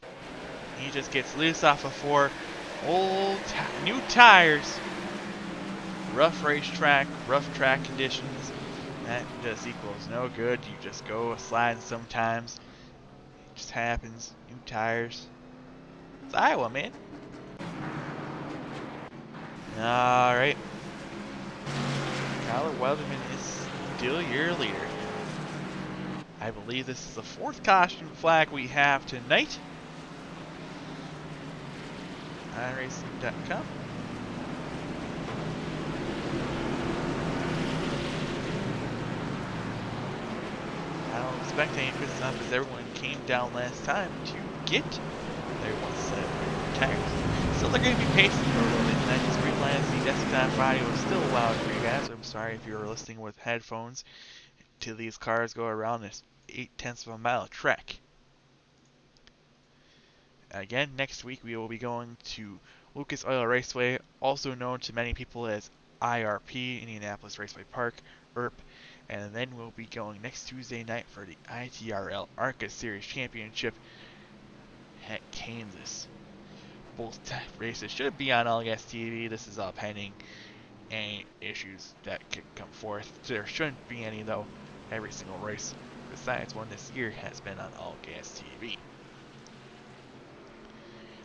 A: good. He just gets loose off of four new tires. Rough racetrack, rough track conditions. That just equals no good. You just go sliding sometimes. It just happens. New tires. It's Iowa, man. Alright. Tyler Weatherman is still your leader. I believe this is the fourth caution flag we have tonight. iRacing.com. I don't expect any criticism as everyone came down last time to get their one set of tires. Still, they're going to be pacing for a little bit, and I just realized the desktop audio is still loud for you guys. I'm sorry if you're listening with headphones till these cars go around this 0.8 of a mile trek. Again, next week we will be going to Lucas Oil Raceway, also known to many people as IRP, Indianapolis Raceway Park, IRP. And then we'll be going next Tuesday night for the ITRL ARCA Series Championship at Kansas. Both races should be on All Gas TV. This is all pending any issues that could come forth. There shouldn't be any, though. Every single race besides one this year has been on All Gas TV.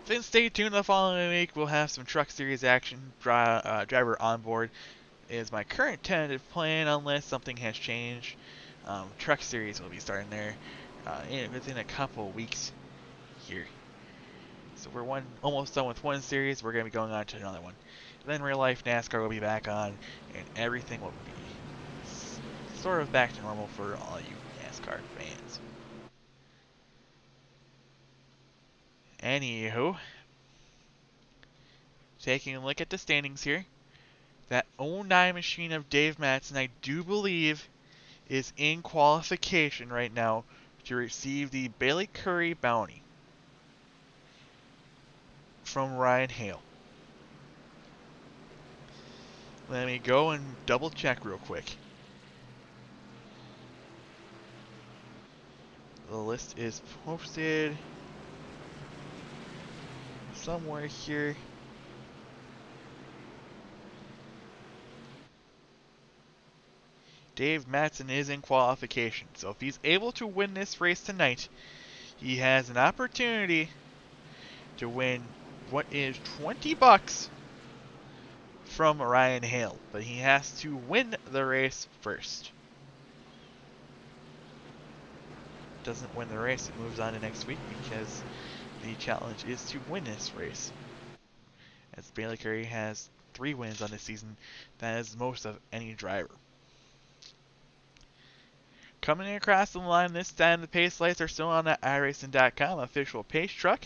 A: Then stay tuned the following week. We'll have some Truck Series action. Driver on board is my current tentative plan unless something has changed. Truck Series will be starting there within a couple weeks here. So we're almost done with one series. We're going to be going on to another one. Then Real Life NASCAR will be back on, and everything will be sort of back to normal for all you NASCAR fans. Anywho, taking a look at the standings here. That 09 machine of Dave Mattson, I do believe, is in qualification right now to receive the Bailey Curry bounty from Ryan Hale. Let me go and double check real quick. The list is posted somewhere here. Dave Mattson is in qualification, so if he's able to win this race tonight, he has an opportunity to win what is $20 from Ryan Hale, but he has to win the race first. Doesn't win the race, it moves on to next week because the challenge is to win this race. As Bailey Curry has 3 wins on this season, that is most of any driver. Coming across the line this time, the pace lights are still on that iRacing.com official pace truck.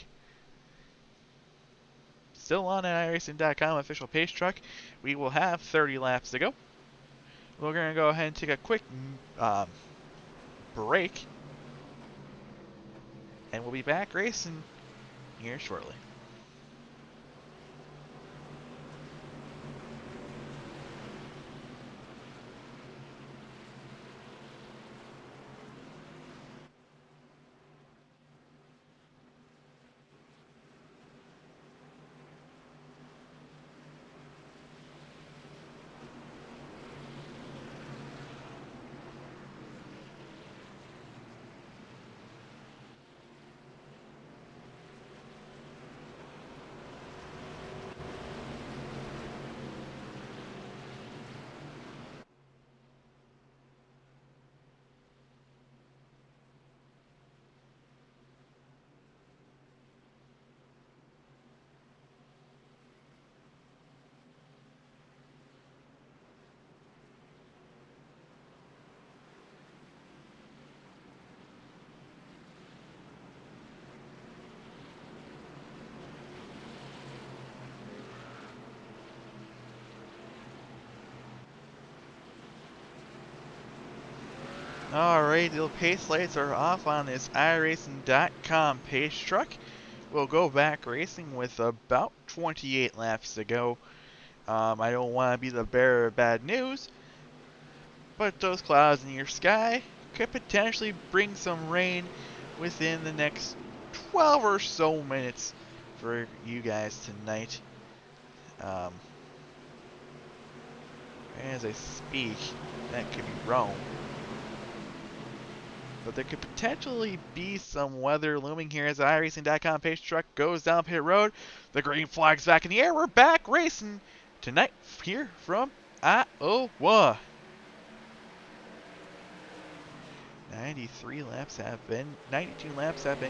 A: Still on that iRacing.com official pace truck. We will have 30 laps to go. We're going to go ahead and take a quick break. And we'll be back racing here shortly. Alright, the pace lights are off on this iRacing.com pace truck. We'll go back racing with about 28 laps to go. I don't want to be the bearer of bad news, but those clouds in your sky could potentially bring some rain within the next 12 or so minutes for you guys tonight. Um, as I speak, that could be wrong. But there could potentially be some weather looming here as the iRacing.com pace truck goes down pit road. The green flag's back in the air. We're back racing tonight here from Iowa. 92 laps have been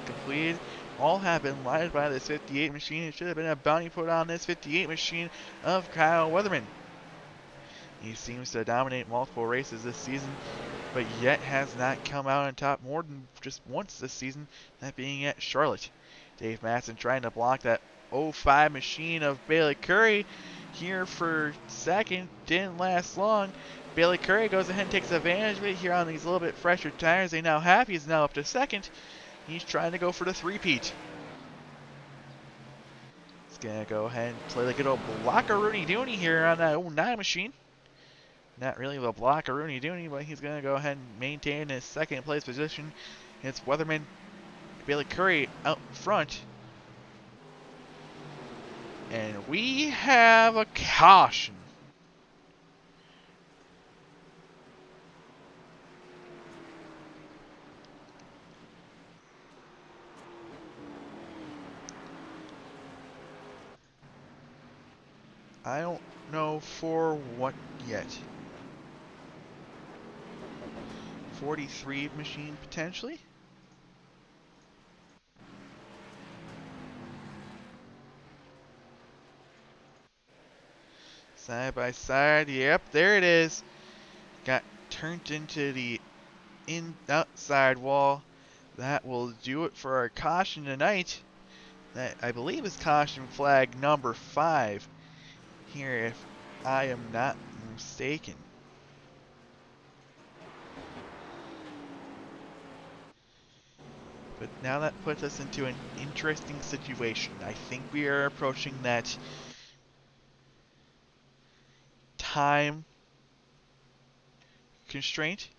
A: completed. All have been lighted by this 58 machine. It should have been a bounty put on this 58 machine of Kyle Weatherman. He seems to dominate multiple races this season, but yet has not come out on top more than just once this season, that being at Charlotte. Dave Matson trying to block that 05 machine of Bailey Curry here for second. Didn't last long. Bailey Curry goes ahead and takes advantage of it here on these little bit fresher tires they now have. He's now up to second. He's trying to go for the three-peat. He's going to go ahead and play the good old blocker-rooney-dooney here on that 09 machine. Not really the block or Rooney Dooney, but he's going to go ahead and maintain his second place position. It's Weatherman, Bailey Curry out front. And we have a caution. I don't know for what yet. 43 machine potentially? Side by side, yep, there it is. Got turned into the outside wall. That will do it for our caution tonight. That I believe is caution flag number 5 here, if I am not mistaken. But now that puts us into an interesting situation. I think we are approaching that time constraint.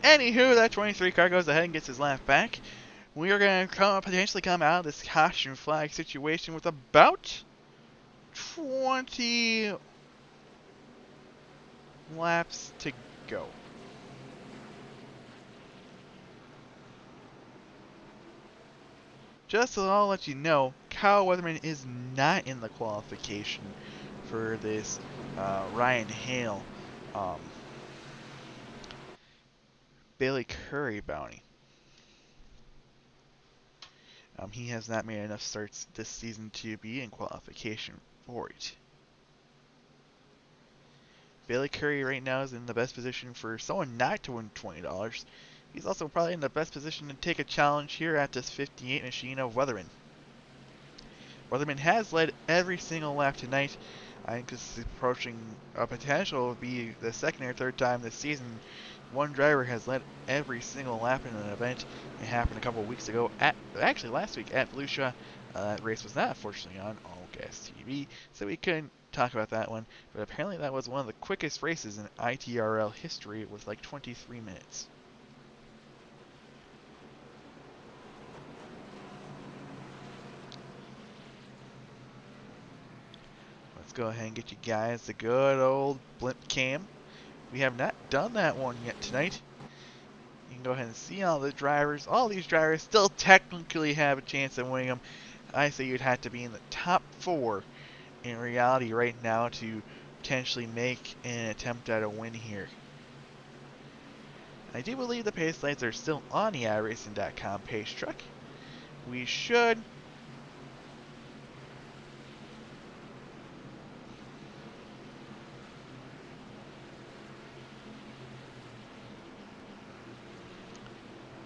A: Anywho, that 23 car goes ahead and gets his lap back. We are going to potentially come out of this caution flag situation with about 20 laps to go. Just so I'll let you know, Kyle Weatherman is not in the qualification for this Ryan Hale Bailey Curry bounty. He has not made enough starts this season to be in qualification for it. Bailey Curry right now is in the best position for someone not to win $20. He's also probably in the best position to take a challenge here at this 58 machine of Weatherman. Weatherman has led every single lap tonight. I think this is approaching a potential to be the second or third time this season one driver has led every single lap in an event. It happened a couple of weeks ago, actually last week at Volusia. That race was not unfortunately on All Gas TV, so we couldn't talk about that one. But apparently that was one of the quickest races in ITRL history with like 23 minutes. Let's go ahead and get you guys the good old blimp cam. We have not done that one yet tonight. You can go ahead and see all the drivers. All these drivers still technically have a chance of winning them. I say you'd have to be in the top 4 in reality right now to potentially make an attempt at a win here. I do believe the pace lights are still on the iRacing.com pace truck. We should.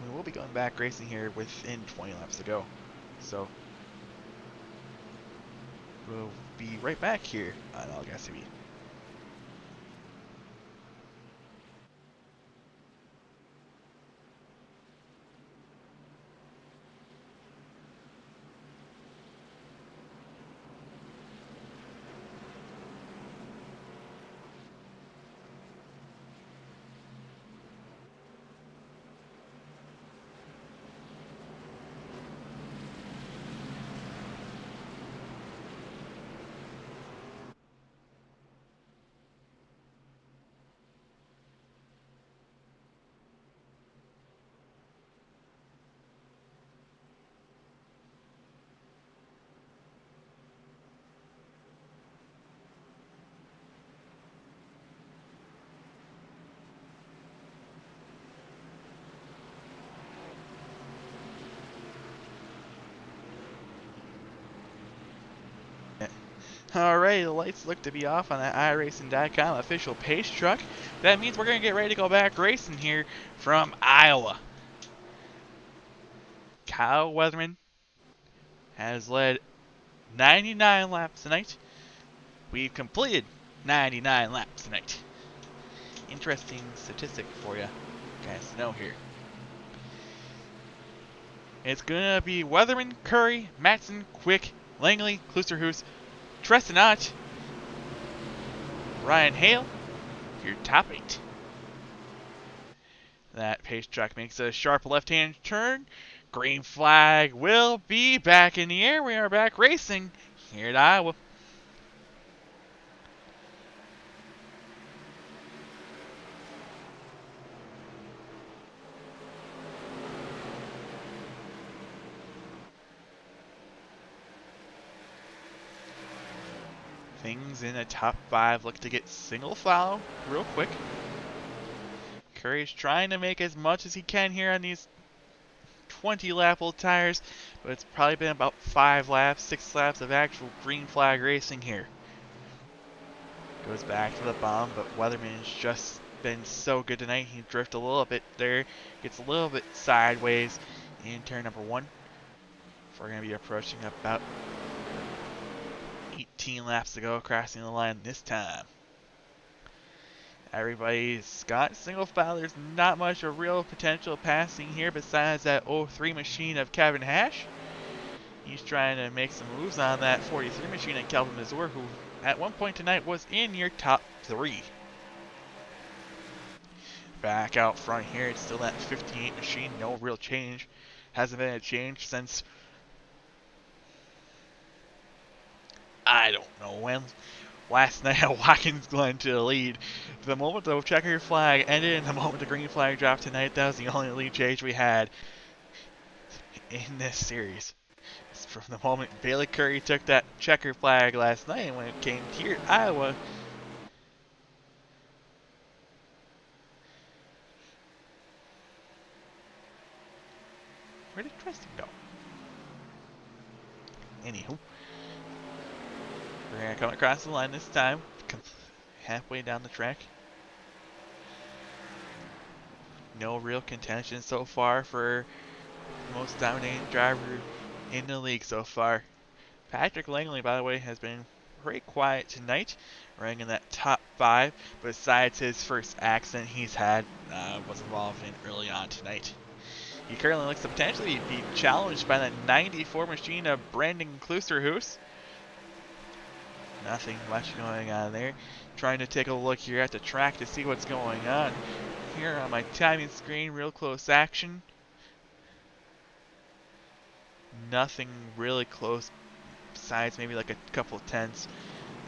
A: We will be going back racing here within 20 laps to go. So we'll be right back here on ALCA TV. Alright, the lights look to be off on that iRacing.com official pace truck. That means we're going to get ready to go back racing here from Iowa. Kyle Weatherman has led 99 laps tonight. We've completed 99 laps tonight. Interesting statistic for you guys to know here. It's going to be Weatherman, Curry, Matson, Quick, Langley, Klusterhuis, Trestonot, Ryan Hale, your top 8. That pace truck makes a sharp left-hand turn. Green flag will be back in the air. We are back racing here at Iowa. Things in the top 5 look to get single file real quick. Curry's trying to make as much as he can here on these 20 lap old tires, but it's probably been about 5 laps, 6 laps of actual green flag racing here. Goes back to the bomb, but Weatherman's just been so good tonight. He drifts a little bit there, gets a little bit sideways in turn number 1. We're going to be approaching about 18 laps to go, crossing the line this time. Everybody's got single file. There's not much of real potential passing here besides that 03 machine of Kevin Hash. He's trying to make some moves on that 43 machine of Kelvin Mazur, who at one point tonight was in your top 3. Back out front here, it's still that 58 machine. No real change. Hasn't been a change since, I don't know when. Last night at Watkins Glen to the lead. The moment the checker flag ended and the moment the green flag dropped tonight, that was the only lead change we had in this series. From the moment Bailey Curry took that checker flag last night, when it came here at Iowa, where did Tristan go? Anywho, we're going to come across the line this time, halfway down the track. No real contention so far for the most dominating driver in the league so far. Patrick Langley, by the way, has been pretty quiet tonight, running in that top 5, besides his first accident he's had, was involved in early on tonight. He currently looks to potentially be challenged by the 94 machine of Brandon Klusterhuis. Nothing much going on there. Trying to take a look here at the track to see what's going on. Here on my timing screen, real close action. Nothing really close besides maybe like a couple of tenths.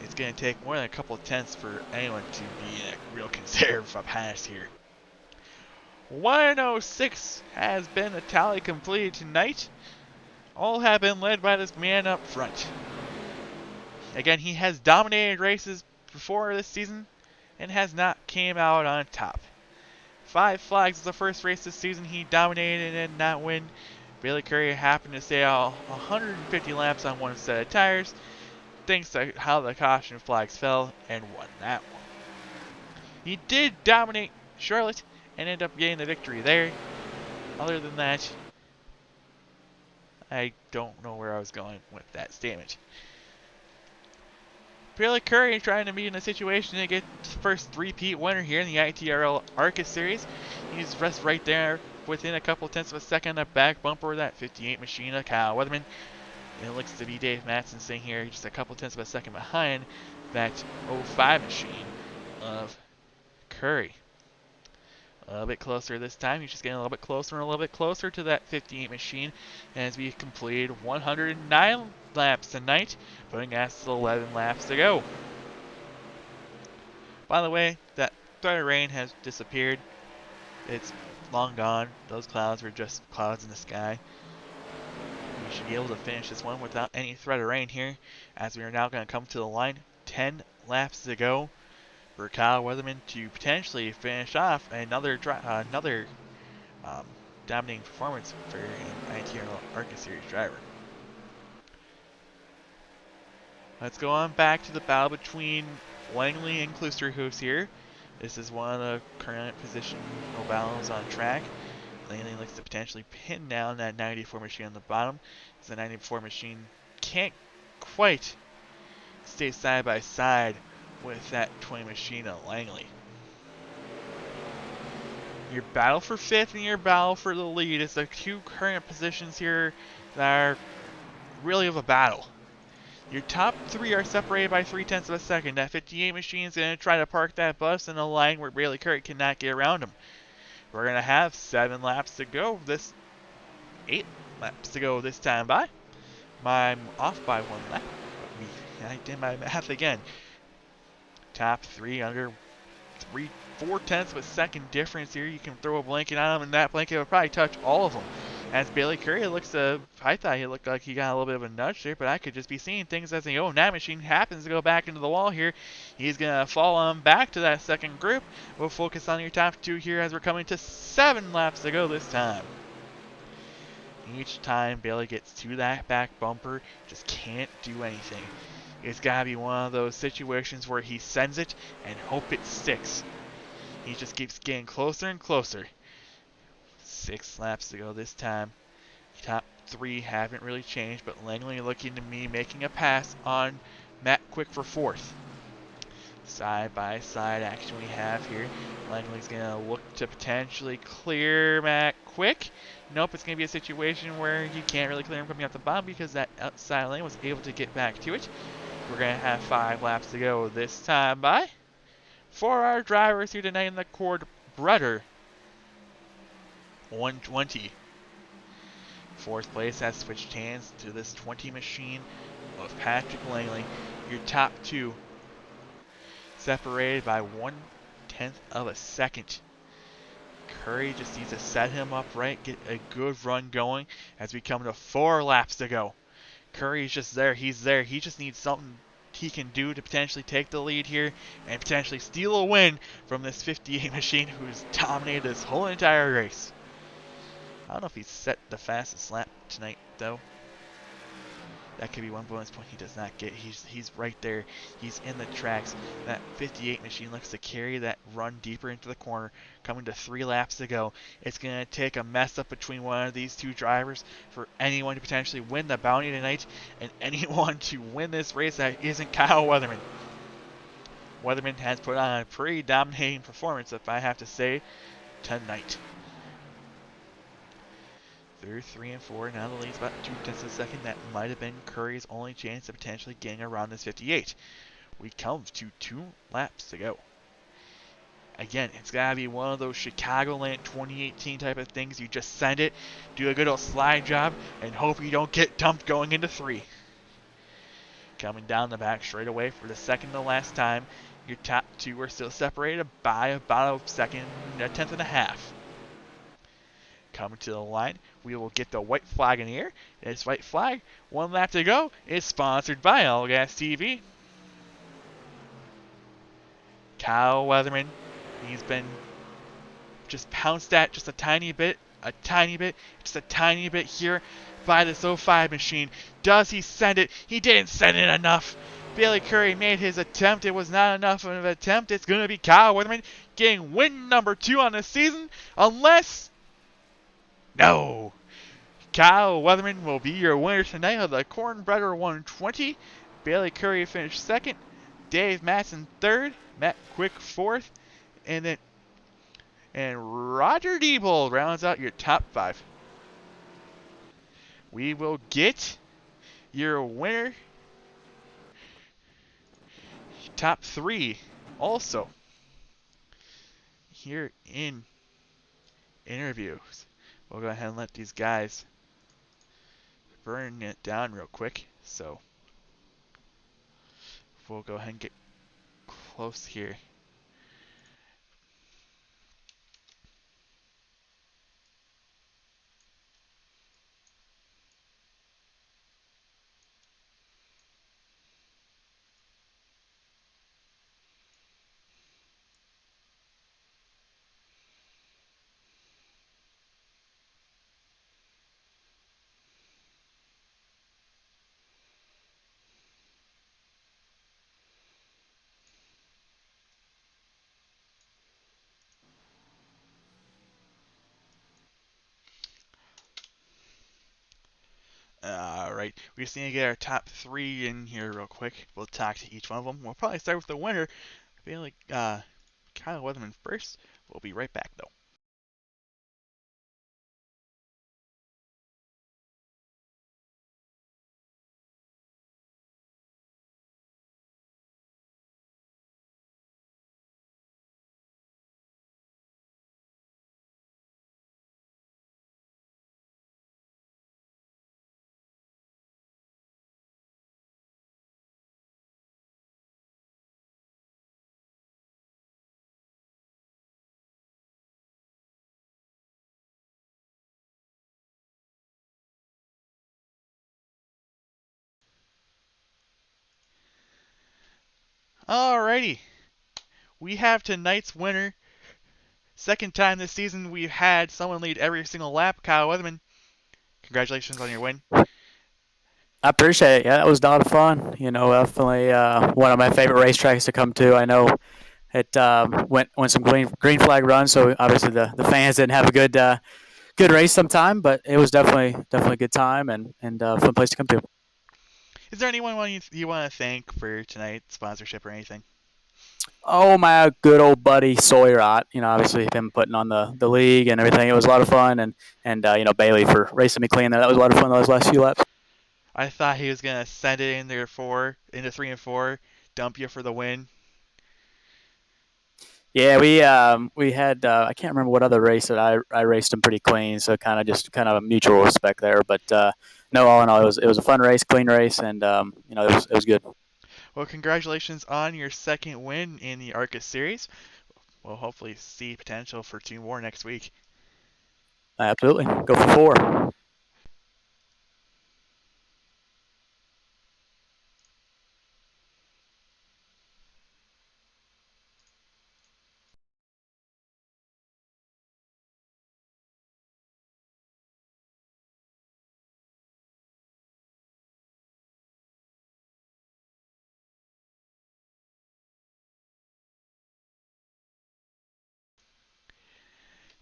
A: It's going to take more than a couple of tenths for anyone to be a real conservative up pass here. 106 has been the tally completed tonight. All have been led by this man up front. Again, he has dominated races before this season and has not came out on top. 5 flags was the first race this season he dominated and did not win. Bailey Curry happened to stay out 150 laps on one set of tires, thanks to how the caution flags fell, and won that one. He did dominate Charlotte and ended up getting the victory there. Other than that, I don't know where I was going with that statement. Bailey Curry trying to be in a situation to get his first three-peat winner here in the ITRL ARCA series. He's just right there within a couple tenths of a second of back bumper of that 58 machine of Kyle Weatherman. And it looks to be Dave Matson sitting here just a couple tenths of a second behind that 05 machine of Curry. A little bit closer this time. He's just getting a little bit closer and a little bit closer to that 58 machine as we completed 109 laps tonight, putting us 11 laps to go. By the way, that threat of rain has disappeared. It's long gone. Those clouds were just clouds in the sky. We should be able to finish this one without any threat of rain here, as we are now going to come to the line. 10 laps to go for Kyle Weatherman to potentially finish off another dominating performance for an ITRL ARCA Series driver. Let's go on back to the battle between Langley and Kloosterhoofs here. This is one of the current positional battles on track. Langley looks to potentially pin down that 94 machine on the bottom, as the 94 machine can't quite stay side by side with that 20 machine of Langley. Your battle for 5th and your battle for the lead is the two current positions here that are really of a battle. Your top 3 are separated by 3/10 of a second. That 58 machine is going to try to park that bus in a line where Bailey Curry cannot get around him. We're going to have 7 laps to go. 8 laps to go this time by. I'm off by 1 lap. I did my math again. Top 3 under 4/10 of a second difference here. You can throw a blanket on them, and that blanket will probably touch all of them. As Bailey Curry looks to, I thought he looked like he got a little bit of a nudge there, but I could just be seeing things as the 09 machine happens to go back into the wall here. He's going to fall on back to that second group. We'll focus on your top 2 here as we're coming to 7 laps to go this time. Each time Bailey gets to that back bumper, just can't do anything. It's got to be one of those situations where he sends it and hope it sticks. He just keeps getting closer and closer. 6 laps to go this time. Top 3 haven't really changed, but Langley looking to me making a pass on Matt Quick for 4th. Side by side action we have here. Langley's going to look to potentially clear Matt Quick. Nope, it's going to be a situation where he can't really clear him coming off the bottom because that outside lane was able to get back to it. We're going to have 5 laps to go this time by. For our drivers here tonight in the Cord Brudder 120. 4th place has switched hands to this 20 machine of Patrick Langley. Your top 2 separated by 1/10 of a second. Curry just needs to set him up right, get a good run going as we come to 4 laps to go. Curry's just there, he's there. He just needs something he can do to potentially take the lead here and potentially steal a win from this 58 machine who's dominated this whole entire race. I don't know if he's set the fastest lap tonight, though. That could be one bonus point he does not get. He's right there. He's in the tracks. That 58 machine looks to carry that run deeper into the corner, coming to 3 laps to go. It's going to take a mess up between one of these 2 drivers for anyone to potentially win the bounty tonight, and anyone to win this race that isn't Kyle Weatherman. Weatherman has put on a pretty dominating performance, if I have to say, tonight. They're 3 and 4. Now the lead's about 2/10 of a second. That might have been Curry's only chance of potentially getting around this 58. We come to 2 laps to go. Again, it's got to be one of those Chicagoland 2018 type of things. You just send it, do a good old slide job, and hope you don't get dumped going into 3. Coming down the back straight away for the second to last time. Your top 2 are still separated by about a 10th and a half. Coming to the line, we will get the white flag in the air. This white flag, 1 lap to go, is sponsored by All Gas TV. Kyle Weatherman, he's been just pounced at just a tiny bit, just a tiny bit here by this 05 machine. Does he send it? He didn't send it enough. Bailey Curry made his attempt. It was not enough of an attempt. It's going to be Kyle Weatherman getting win number 2 on the season. Unless... No. Kyle Weatherman will be your winner tonight of the Cornbreader 120. Bailey Curry finished second. Dave Matson third. Matt Quick fourth. And Roger Diebold rounds out your top 5. We will get your winner top 3 also here in interviews. We'll go ahead and let these guys burn it down real quick. So we'll go ahead and get close here. Alright, we just need to get our top 3 in here real quick. We'll talk to each one of them. We'll probably start with the winner. I feel like Kyle Weatherman first. We'll be right back though. Alrighty, we have tonight's winner. Second time this season we've had someone lead every single lap. Kyle Weatherman, congratulations on your win.
B: I appreciate it. Yeah, that was a lot of fun. Definitely one of my favorite racetracks to come to. I know it went some green flag runs, so obviously the fans didn't have a good race sometime, but it was definitely a good time and fun place to come to.
A: Is there anyone you want to thank for tonight's sponsorship or anything?
B: Oh, my good old buddy Sawyer. Obviously him putting on the league and everything. It was a lot of fun, and Bailey for racing me clean there. That was a lot of fun those last few laps.
A: I thought he was gonna send it in there into 3 and 4, dump you for the win.
B: Yeah, we had I can't remember what other race that I raced him pretty clean, so kind of a mutual respect there. But no, all in all, it was a fun race, clean race, and it was good.
A: Well, congratulations on your second win in the ARCA series. We'll hopefully see potential for 2 more next week.
B: Absolutely, go for 4.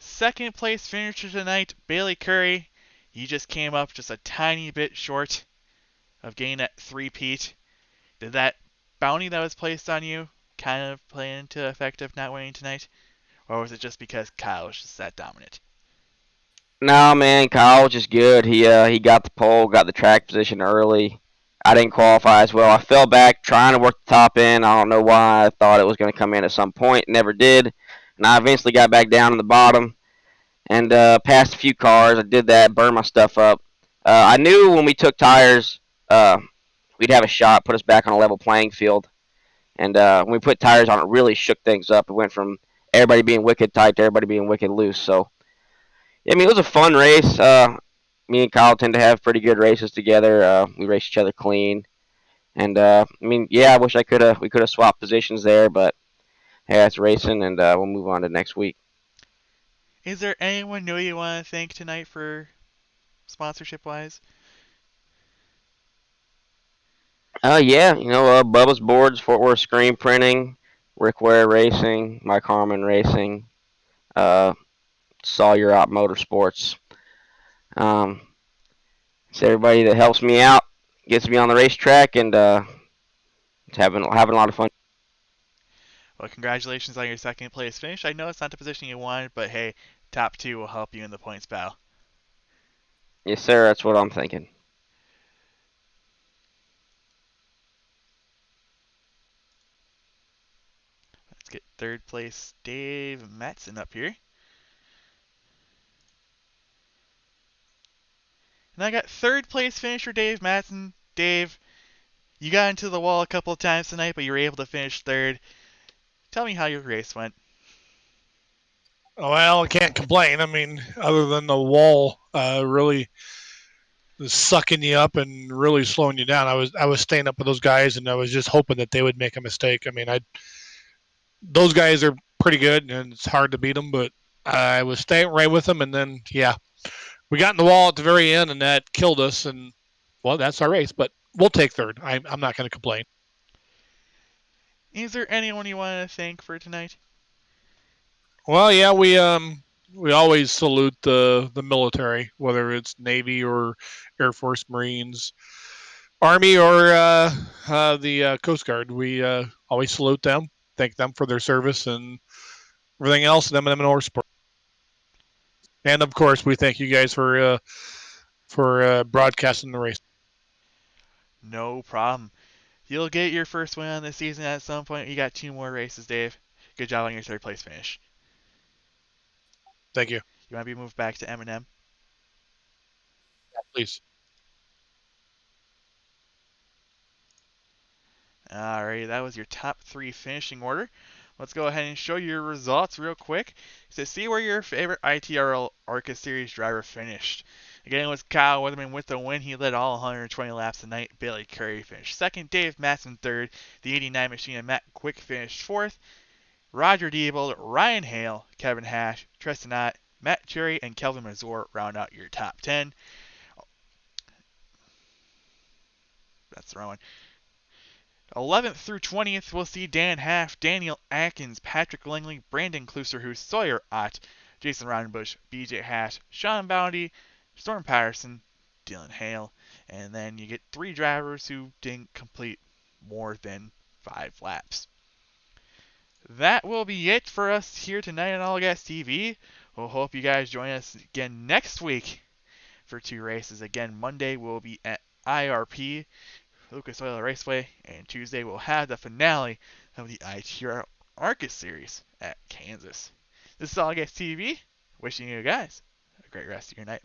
A: Second place finisher tonight, Bailey Curry. He just came up just a tiny bit short of getting that 3-peat. Did that bounty that was placed on you kind of play into effect of not winning tonight? Or was it just because Kyle was just that dominant?
C: No, man, Kyle was just good. He got the pole, got the track position early. I didn't qualify as well. I fell back trying to work the top end. I don't know why. I thought it was going to come in at some point. Never did. And I eventually got back down in the bottom and passed a few cars. I did that, burned my stuff up. I knew when we took tires, we'd have a shot, put us back on a level playing field. And when we put tires on, it really shook things up. It went from everybody being wicked tight to everybody being wicked loose. So I mean, it was a fun race. Me and Kyle tend to have pretty good races together. We race each other clean, and I mean, yeah, I wish we could have swapped positions there, but hey, that's racing, and we'll move on to next week.
A: Is there anyone new you want to thank tonight for sponsorship-wise?
C: Yeah, Bubba's Boards, Fort Worth Screen Printing, Rick Ware Racing, Mike Harmon Racing, uh, Sawyer Out Motorsports. Um, it's everybody that helps me out, gets me on the racetrack, and having a lot of fun.
A: Well, congratulations on your second place finish. I know it's not the position you wanted, but hey, top two will help you in the points battle.
C: Yes, sir. That's what I'm thinking.
A: Let's get third place Dave Matson up here. And I got third place finisher Dave Matson. Dave, you got into the wall a couple of times tonight, but you were able to finish third. Tell me how your race went.
D: Well, I can't complain. I mean, other than the wall really sucking you up and really slowing you down, I was staying up with those guys, and I was just hoping that they would make a mistake. I mean, I those guys are pretty good, and it's hard to beat them, but I was staying right with them, and then yeah, we got in the wall at the very end, and that killed us. And well, that's our race, but we'll take third. I'm not going to complain.
A: Is there anyone you want to thank for tonight?
D: Well, yeah, we always salute the military, whether it's Navy or Air Force, Marines, Army, or the Coast Guard. We always salute them, thank them for their service and everything else. Them and more sport. And of course, we thank you guys for broadcasting the race.
A: No problem. You'll get your first win on the season at some point. You got two more races, Dave. Good job on your third place finish.
D: Thank you.
A: You want to be moved back to M&M?
D: Please.
A: Alright, that was your top three finishing order. Let's go ahead and show you your results real quick to see where your favorite ITRL ARCA Series driver finished. Again, it was Kyle Weatherman with the win. He led all 120 laps tonight. Billy Curry finished second. Dave Matson third. The 89 machine and Matt Quick finished fourth. Roger Diebold, Ryan Hale, Kevin Hash, Tristan Ott, Matt Cherry, and Kelvin Mazur round out your top 10. That's the wrong one. 11th through 20th, we'll see Dan Half, Daniel Atkins, Patrick Langley, Brandon Kluserhuis, Sawyer Ott, Jason Rodenbush, BJ Hash, Sean Bounty, Storm Patterson, Dylan Hale, and then you get three drivers who didn't complete more than 5 laps. That will be it for us here tonight on All Gas TV. We'll hope you guys join us again next week for 2 races. Again, Monday we'll be at IRP, Lucas Oil Raceway, and Tuesday we'll have the finale of the ITRL ARCA Series at Kansas. This is All Gas TV, wishing you guys a great rest of your night.